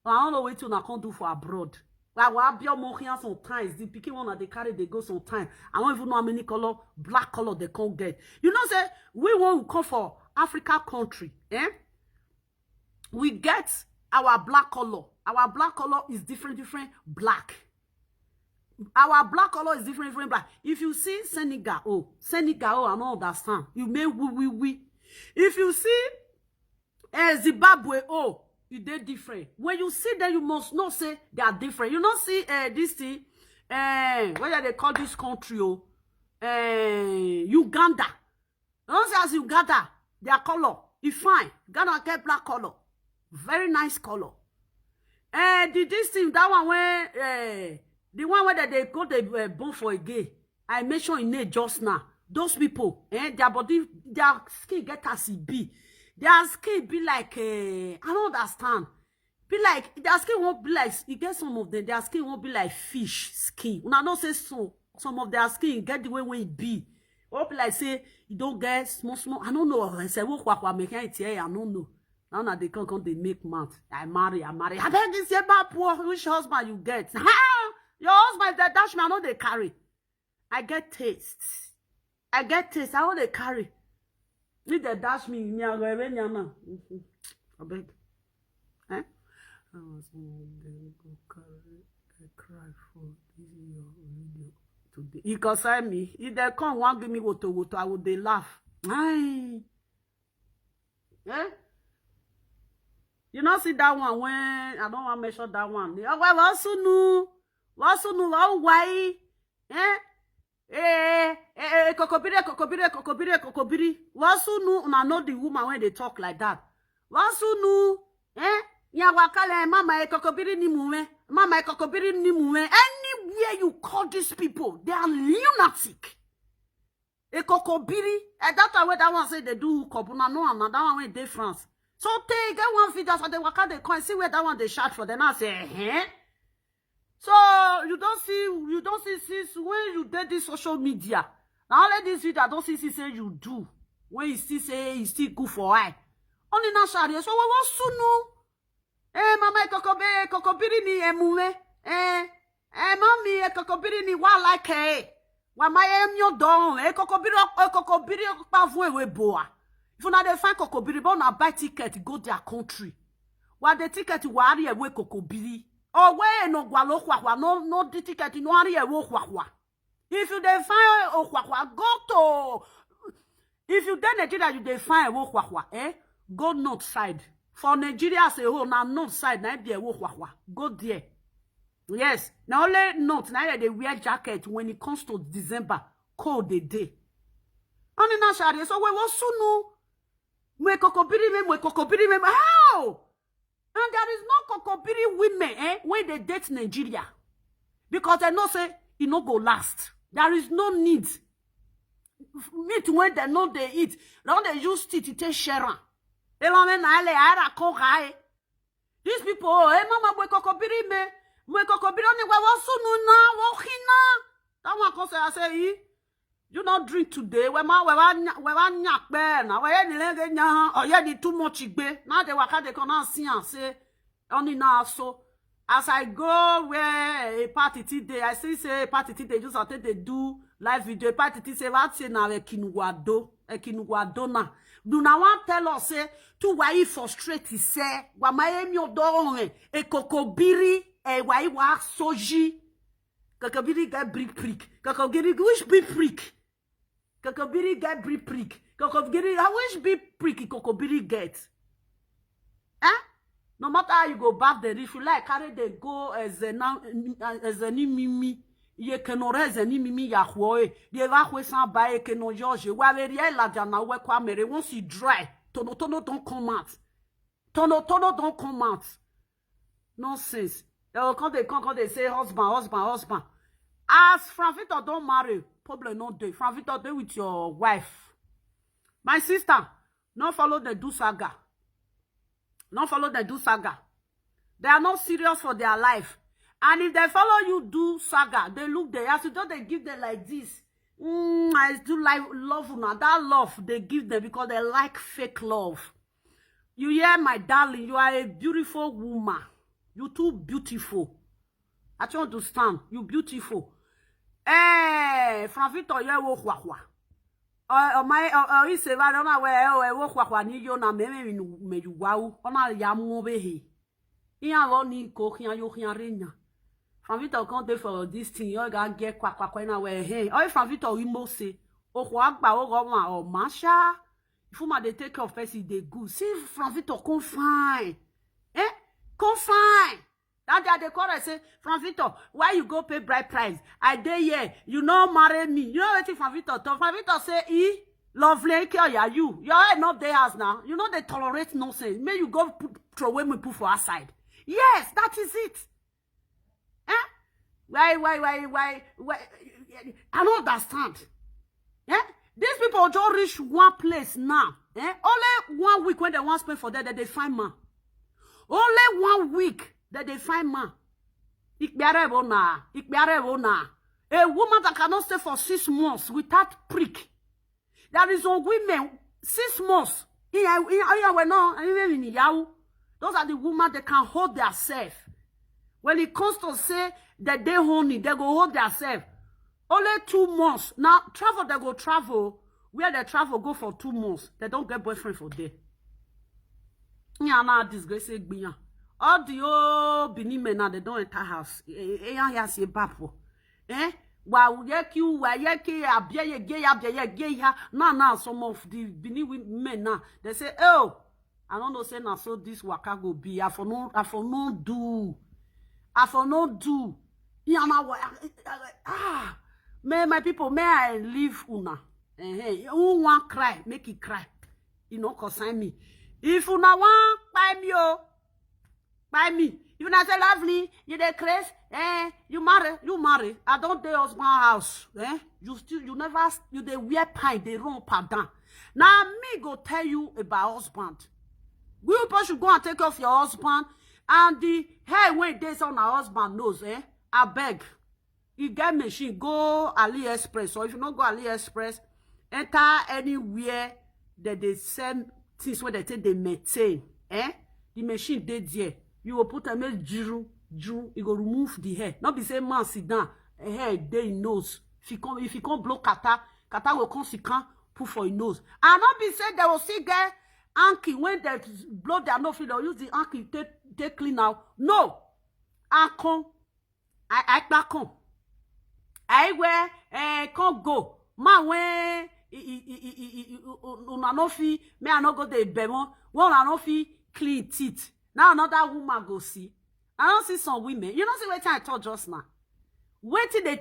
I don't know what you can do for abroad. Like what bio mohian sometimes the picking one they carry they go sometimes. I don't even know how many color black color they can't get. You know say we won't come for Africa country, we get our black color. Our black color is different black. Our black color is different black. If you see Senegal, I don't understand. You may we. If you see Zimbabwe, they're different. When you see them, you must not say they are different. You not see this thing, what they call this country, Uganda. You don't see as Uganda, their color is fine. Ghana get black color, very nice color. This thing, that one where the one where they go they born for a gay. I mentioned in it just now. Those people, their body, their skin get as it be. Their skin be like, I don't understand. Be like, their skin won't be like, you get some of them, their skin won't be like fish skin. When I don't say so, some of their skin get the way it be. Or be like, say, you don't get small. I don't know. I say, what make it here? I don't know. Now they come, they make mouth. I marry. I beg you, say, poor, which husband you get? Your husband, that dash me, I know they carry. I get taste. I want they carry. If they dash me, I beg. I was cry for this your video today. He concern me. If they come one give me woto, I would they laugh. Aye. You not see that one when I don't want to measure that one. What's no, why? Kokobiri. Wasunu, una know the woman when they talk like that. Wasunu, ya wakale, mama kokobiri ni muwe. Anywhere you call these people, they are lunatic. Kokobiri, that time when that one say they do hook una know another one when they France. So take get one video for the waka they come see where that one they shout for them. I say, So you don't see since when you did this social media. Now let this video I don't see say you do. When you still say you still good for I. Only na shari. So what sunu? Mama kokobiri ni emuwe. Mami kokobiri ni wa like wa ma emyo don. Kokobiri pa vu we boa. If you na dey find kokobiri, but na buy ticket go their country. Wa the ticket wa ari we kokobiri. Oh, we no gwalo kwa no the ticket no ari ewo kwa. If you dey find okwa go to. If you dey Nigeria you dey find ewo kwa go north side. For Nigeria as a whole na north side na be ewo kwa. Go there. Yes, now only north na they wear jacket when it comes to December cold the day. Oni na shari so we was sunu mwe kokobiri me how? And there is no kokobiri women when they date Nigeria. Because they know say it no go last. There is no need. Meat when they know they eat. Now they use it to take share. These people, mama mwe kokobiri me. Mwe kokobiri oni we wasunu na wohina. That one say I say you not drink today. We nyak be na we ni lenge nya o ye di too much igbe. Now they waka they come and see and say only now so as I go where a party today I see say party today just after they do live video party today say what say na ekinuguado na. Do na want tell us say to why he frustrate he say wa ma emi odorun e kokobiri why wa soji. Kakabiri get brick prick. Kakabiri wish be prick. Kakabiri get brick prick. Kakabiri I wish be prick Kakabiri get. No matter how you go back there, if you like carry they go as a mimi. Ye kenore zeni mimi ya hwoe. Ye va hwe san bae kenon George. Wa le rie la jana we kwa mere. Once you dry. Tono don't come out. Tono don't come out. Nonsense. Quand they say husband. As Franvito don't marry, problem no day. Franvito dey with your wife. My sister, don't follow the do saga. Don't follow the do saga. They are not serious for their life. And if they follow you do saga, they look there. As you don't they give them like this. I do like love now. That love they give them because they like fake love. You hear, my darling, you are a beautiful woman. You too beautiful. I don't understand. You beautiful. Franvito ye wo hwa. My is va na we wo hwa ni yo na me you wow. Ona ya mu be he. Iya lo ni ko khian yo khian renya. Franvito compte for this thing. You ga get kwa na we he. Oh Franvito we mo say. O hwa agba o go ma o masha. If you dey take care of person, they good. See Franvito come fine. Come fine. That they call and say, Franvito, why you go pay bride price? I dey here. You know marry me. You know what Franvito talk? Franvito say, lovely care you. You're not there as now. You know they tolerate nonsense. May you go throw away me put for outside. Yes, that is it. Why? I don't understand. These people just reach one place now. Only 1 week when they want to spend for that they find man. Only 1 week that they find man. A woman that cannot stay for 6 months without prick. There is some women 6 months. Those are the women that can hold themselves. When it comes to say that they honey, they go hold themselves. Only 2 months. Now, travel, they go travel. Where they travel, go for 2 months. They don't get boyfriend for there. Yeah, disgrace. All the old Benin men now, they don't enter house. Well, now, some of the Benin men now, they say, oh, I don't know, say now, so this waka go be. I for no do. Yeah, may my people, may I leave una? Who want cry? Make it cry. You know, consign me. If una want buy me, buy me. If una say lovely, you dey craze, you marry. I don't dey husband house, you never, you dey wear pine, they run up and down. Now me go tell you about husband. We should go and take off your husband, and the hair when days on our husband nose, I beg. You get machine, go AliExpress. Or if you not go AliExpress, enter anywhere that they sell things where they take they maintain. The machine dead there. You will put a make you go remove the hair. Not be say man sit down, hair they nose. If you can't blow kata will come si can put for your nose. And not be say they will see get anki when they blow their nose, they'll use the anki take clean out. No. Ankon. I come. I wear can't go. Man when una no fi me I no go dey bemo. One I no fi clean teeth. Now another woman go see. I don't see some women. You don't see what I told just now. Waiting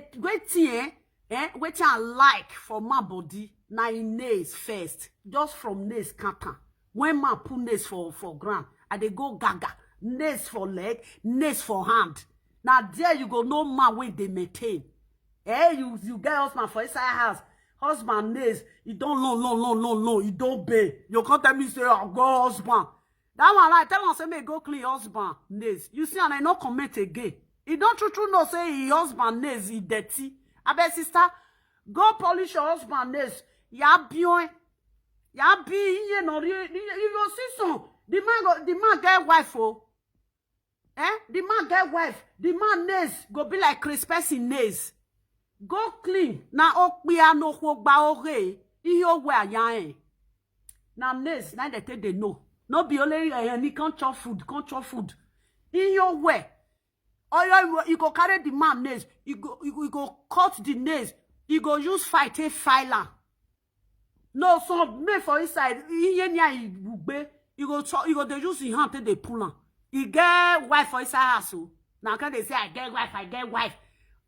I like for my body. Now in nails first. Just from nails kata. When man put nails for ground, and they go gaga. Nails for leg, nails for hand. Now there you go, no man when they maintain. You get husband for inside house. Husband nails, he don't long, he don't pay. You can't tell me say, oh, go husband. That one like tell us say me go clean husband nails. You see, and I no comment again. He don't true no say he husband nails he dirty. I bet sister, go polish your husband nails. Ya bien. You know, you see some. The man get wife, oh. The man get wife. The man nails go be like Chris person nails. Go clean. Na okpia no gba ore. Iyo where ya na nails, na they take they know. No be only any can't chop food. In your way. Or you go carry the man nails. You go cut the nails. You go use fight a filer. No, so me for inside. You go they use the hand till they pull on. You get wife for inside house. Now can they say I get wife? What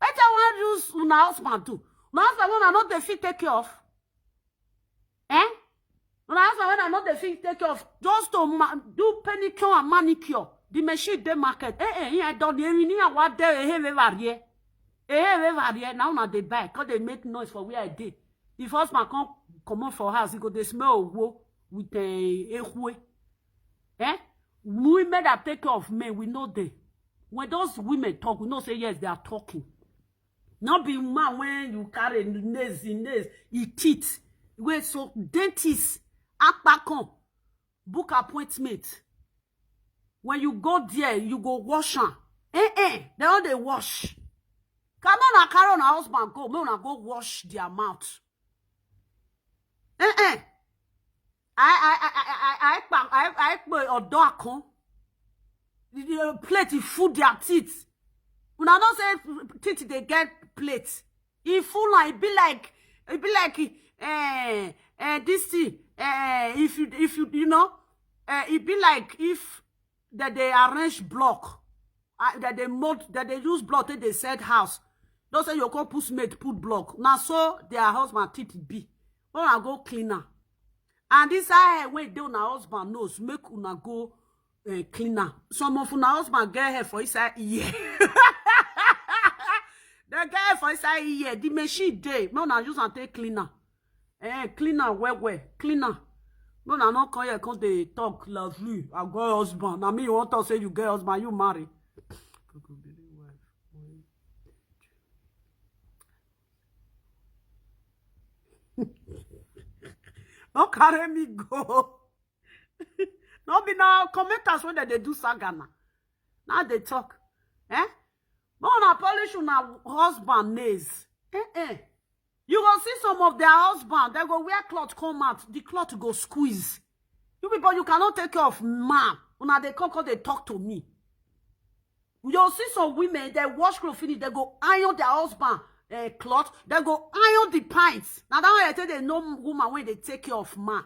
I want use una husband too. My husband when I not the fit take care of. Eh? My husband when I not the fit take care of. Just to do pedicure and manicure. The machine de market. I don't even what they varié. Now na they buy because they make noise for where I did. If husband come out for house, he go they smell wo with a ehwe. Eh? Women that take care of men, we know they. When those women talk, we know say yes, they are talking. Not be man when you carry nails, you teeth. Wait, so dentist, akpakon, book appointment. When you go there, you go wash them. They all they wash. Come on, carry on a husband go. Me wanna go wash their mouth. I put a dog the plate is full their teeth. When I don't say teeth they get plates. It full like it be like this thing. If you know, it be like if that they arrange block, that they use block till they set house. Don't say you go put mate put block. Now so their husband teeth be. When I go cleaner. And this I wait do na husband knows make una go cleaner. Some of una husband get here for inside ear. They get here for inside ear. The machine day. No na use and take cleaner. Cleaner well. Cleaner. No na not come here come they talk lovely. I got husband. Now me you want to say you get husband, you marry. Don't carry me go. No be now commenters when they do sagana. Now they talk. No na polish una husband nails. You go see some of their husband, they go wear cloth come out, the cloth go squeeze. You people, you cannot take care of man. Una they come they talk to me. You see some women, they wash clothes finish, they go iron their husband cloth, they go iron the pints. Now that way I tell they no woman when they take care of man.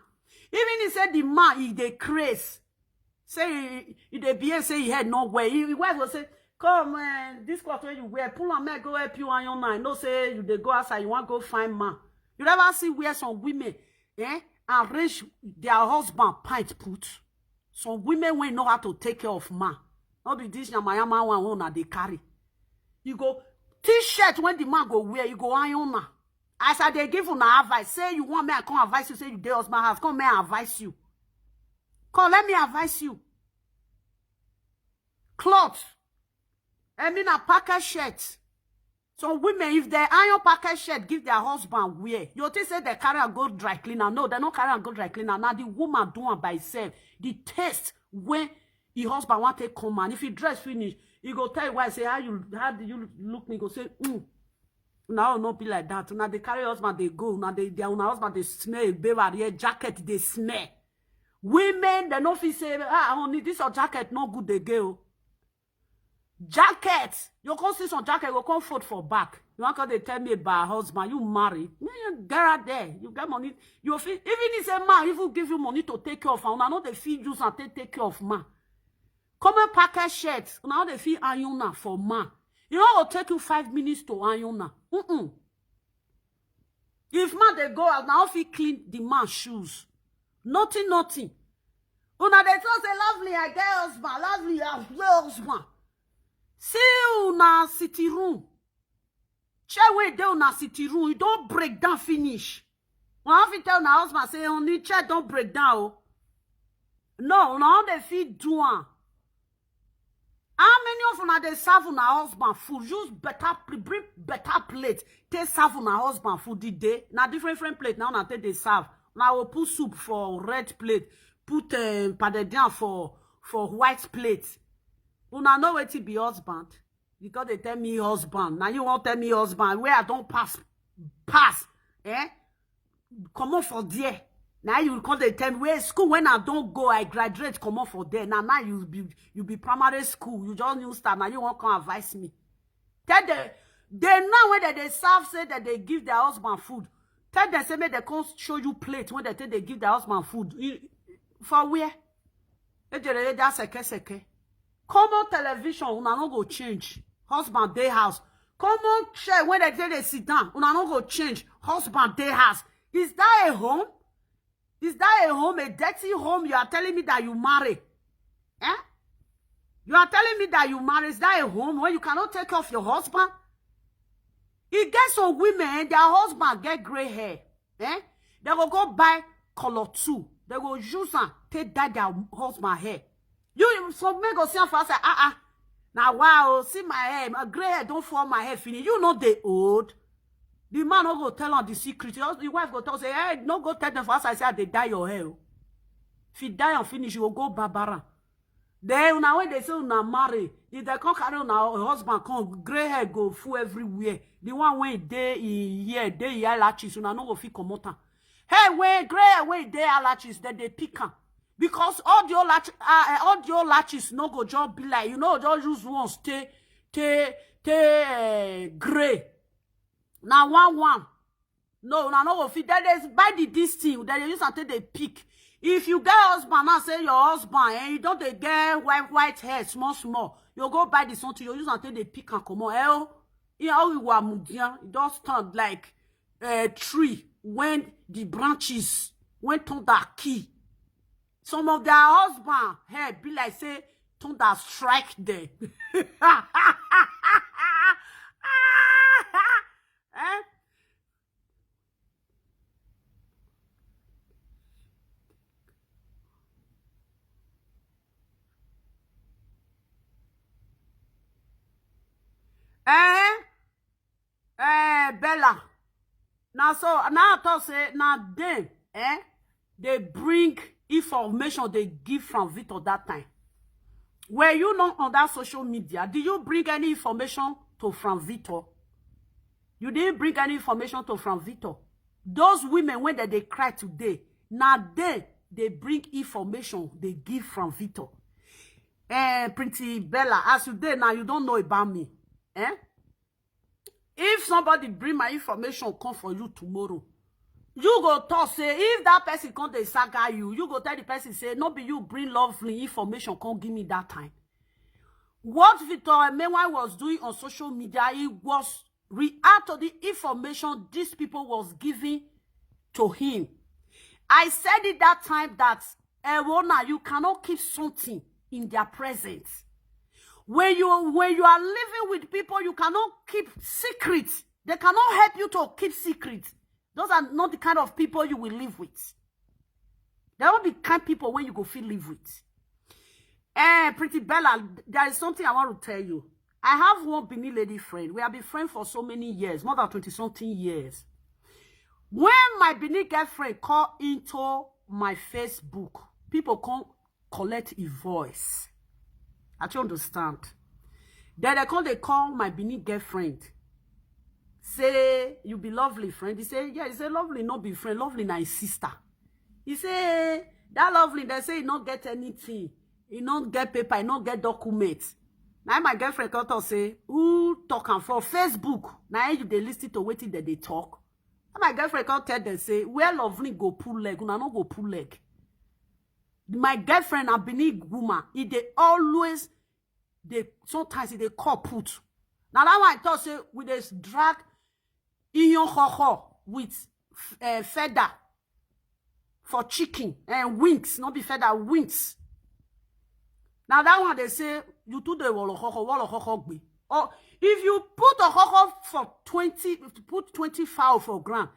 Even he said the man he they craze. Say he they behave say he had no way. He wife will say, come this cloth when you wear, pull on me, go help you iron now. No say you they go outside, you want go find man. You never see where some women arrange their husband pint put. Some women will know how to take care of man. Not be this yamayama one that they carry. You go T-shirt when the man go wear, you go iron now. As I they give you na advice, say you want me, I come advise you, say you dey husband house, come me and advise you. Come, let me advise you. Clothes. I mean a packet shirt. Some women, if they iron packet shirt, give their husband wear. You think say they carry and go dry cleaner. No, they don't carry and go dry cleaner. Now the woman do it by herself. The taste when your husband want to come and if he dress finish, he go tell you why say how do you look me? Go say, now not be like that. Now they carry husband, they go. Now they husband, they smell baby jacket, they smell. Women, they no feel say, honey, this your jacket, no good they go. Jacket, you come see some jacket, you come fold for back. You want to tell me about husband, you marry. You get out there, you get money. You feel, even if a man, if you give you money to take care of, and I know they feel use and take care of man. Come and packet shirts, now they feel iron for man. You know, it'll take you 5 minutes to iron. If man they go out now, if he clean the man's shoes, nothing. Una they talk say lovely, I get husband, lovely, I get husband. See una city room. Chair way down na city room, you don't break down finish. When I tell na husband say only chair don't break down. No, now they feed do one. How many of una they serve una husband food? Use better bring better plate. Take serve una husband food the day. Now different plate now take they serve. Now we put soup for red plate. Put padedian for white plate. Una know what to be husband. Because they tell me husband. Now you won't tell me husband. Where I don't pass. Come on for there. Now you call the time where school when I don't go, I graduate, come on for there. Now you be primary school, you just new start. Now you won't come advise me. Tell they know when they serve say that they give their husband food. Tell them say they can't show you plate when they tell they give their husband food. For where? Come on television, una no go change. Husband day house. Come on chair when they tell they sit down, una no go change. Husband day house. Is that a home? Is that a home, a dirty home? You are telling me that you marry? Eh? You are telling me that you marry? Is that a home where you cannot take care of your husband? It gets some women, their husband get gray hair. Eh? They will go buy color 2. They will use and take that their husband hair. You some men go see and say, now wow, see my hair, my gray hair don't fall my hair finish. You know they old. The man no go tell on the secret. The wife go tell say, hey, no go tell them first. I say they dye your hair. If you die and finish, you will go Barbara. Then now when they say una marry, if they can't carry on our husband come, gray hair go full everywhere. The one when they here latches, una no go fit come out. Hey, when gray hair when they latches, then they pick am. Because all your latches no go just be like, you know, just use one stay gray. Now one. No, no go fit. Then they buy this thing. Then they use until they pick. If you get husband and say your husband and you don't get white hair, small, you go buy this something. You use until they pick and come on. You just stand like a tree when the branches went on that key. Some of their husband hair be like say thunder strike there. Eh? Bella. Now so now I thought say now then they bring information they give from Victor that time. Were you not on that social media? Did you bring any information to Frank Victor? You didn't bring any information to Frank Victor. Those women when they cry today, now they bring information they give from Victor. Pretty Bella, as you did now, you don't know about me. If somebody bring my information come for you tomorrow, you go talk say if that person come they saga you go tell the person say no be you bring lovely information come give me that time. What Victor Emmanuel was doing on social media, he was react to the information these people was giving to him. I said it that time that you cannot keep something in their presence. When you are living with people, you cannot keep secrets. They cannot help you to keep secrets. Those are not the kind of people you will live with. They are not the kind of people when you go feel live with. Pretty Bella, there is something I want to tell you. I have one Benin lady friend. We have been friends for so many years, more than 20-something years. When my Benin girlfriend called into my Facebook, people come collect a voice. I don't understand. Then they call my Benin girlfriend. Say, you be lovely friend. He say, yeah, he say, lovely, not be friend. Lovely, na his sister. He say, that lovely, they say, he not get anything. He not get paper, he not get documents. Now my girlfriend come to say, who talking for Facebook? Now you they listen to waiting that they talk. And my girlfriend come tell them, say, where lovely go pull leg, una no go pull leg. My girlfriend a Benin woman, they always, sometimes they call put. Now that one I thought say, we just drag in your ho with feather for chicken and wings, not be feather, wings. Now that one they say, you do the wall gbe. Or if you put a ho for 20, put 20 fowl for ground.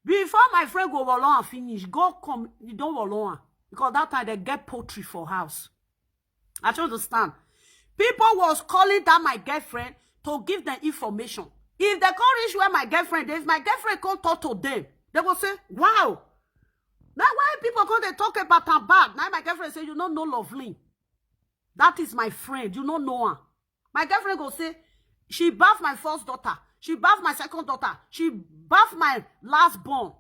Before my friend go wall and finish, go come, you don't wall. Because that time they get poultry for house. I don't understand. People was calling that my girlfriend to give them information. If they can't reach where my girlfriend is, my girlfriend can't talk to them. They will say, wow. Now why people come they talk about her bad? Now my girlfriend say, you don't know lovely. That is my friend. You don't know her. My girlfriend go say, she bathed my first daughter. She bathed my second daughter. She bathed my last born.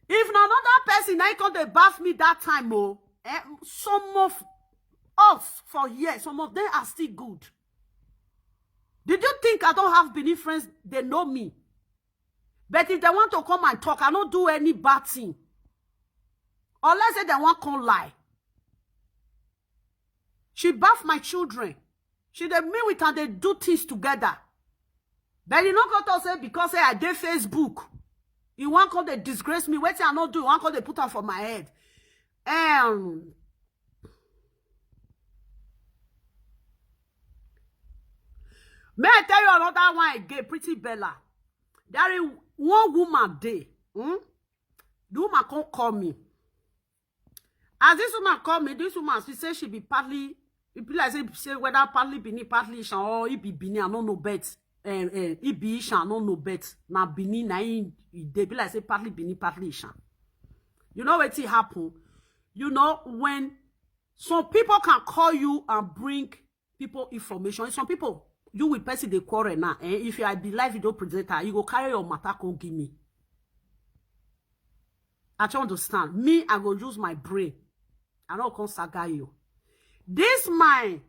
If wetin na come dey baff me that time oh. Some of us for years, some of them are still good. Did you think I don't have Benin friends? They know me. But if they want to come and talk, I don't do any bad thing. Unless they want to come lie. She bath my children. She dey meet with and they do things together. But you not go to say because I did Facebook. You want to come they disgrace me. What I not do? You want to come they put her for my head. May I tell you another one again, Pretty Bella. There is one woman there. The woman can't call me. As this woman call me, this woman, she say she be partly, it be like say whether partly Bini, partly Ishan, or it be Bini, I don't know bet. It be Ishan, I don't know bet. Now Bini, now they be like say partly Bini, partly Ishan. You know what it happen? You know when some people can call you and bring people information. Some people, you will person the quarrel now. If you are the live video presenter, you go carry your matter, come give me. I don't understand. Me, I go use my brain. I don't come saga you. This my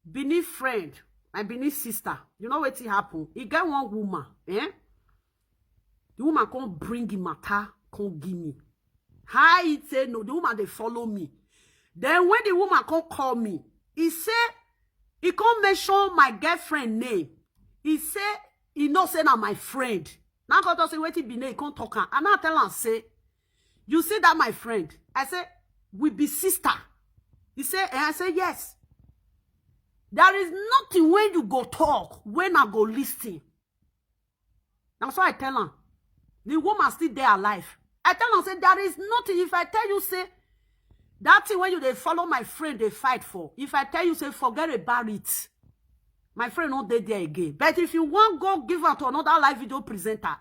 Benin friend, my Benin sister. You know what it happen? He get one woman. The woman can't bring him matter, come give me. How he say no? The woman they follow me. Then when the woman can't call me, he say he can't mention my girlfriend name. He say he no say na my friend. Now God say wait he be name, he can't talk her. And I tell her say, you see that my friend? I say we be sister. He say and I say yes. There is nothing when you go talk when I go listen. Now so I tell her the woman still there alive. I tell her say there is nothing. If I tell you say that thing when you they follow my friend they fight for. If I tell you say forget about it, my friend not there again. But if you want go give her to another live video presenter,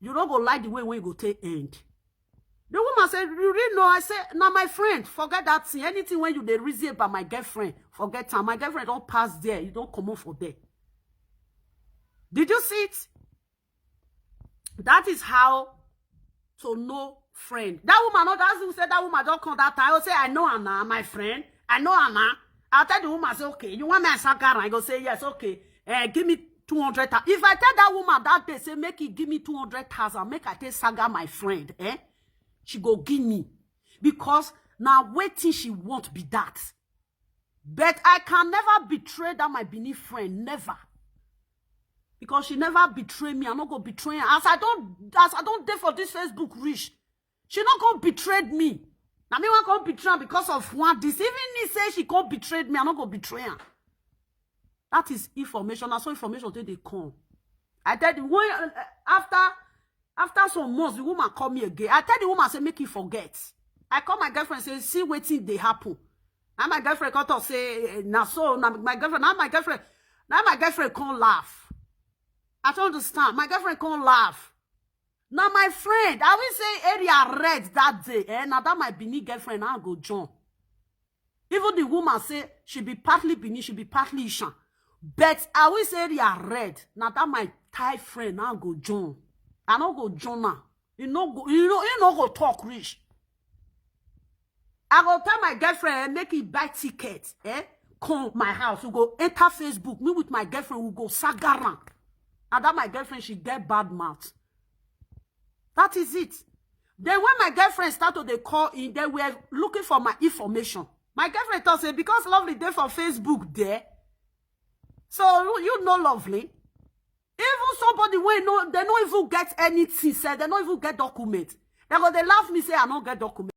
you don't go like the way when you go take end. The woman said, you really know? I said, now my friend, forget that thing. Anything when you they reason about my girlfriend, forget her. My girlfriend don't pass there. You don't come on for there. Did you see it? That is how to know friend. That woman, no, that's who said that woman don't come that time. I will say, I know Anna, my friend. I know Anna. I'll tell the woman, say, okay, you want me a saga? I go say, yes, okay. Give me 200,000. If I tell that woman that day, say, make it give me 200,000, make I take saga my friend, she go give me. Because now waiting she won't be that. But I can never betray that my Benin friend. Never. Because she never betray me. I'm not gonna betray her. As I don't dare for this Facebook rich. She not gonna betray me. Now me want gonna betray her because of one this. Even me say she can't betray me, I'm not gonna betray her. That is information. That's what information they come. I tell the woman after some months, the woman call me again. I tell the woman, say, make you forget. I call my girlfriend, say, see what thing they happen. Now my girlfriend come to say, now my girlfriend can't laugh. I don't understand. My girlfriend can't laugh. Now my friend, I will say area red that day. Now that my Benin girlfriend, I go John. Even the woman say, she be partly Benin, she be partly Ishan. But I will say area red. Now that my Thai friend, I go John. I don't go Jonah. You know go talk rich. I go tell my girlfriend make it buy tickets. Come my house. We go enter Facebook. Me with my girlfriend we go sagaran. And that my girlfriend she get bad mouth. That is it. Then when my girlfriend started to call in, they were looking for my information. My girlfriend thought say because Lovely there for Facebook there. So you know Lovely. Even somebody when no, they don't even get anything said, they don't even get document. They laugh me say I don't get document.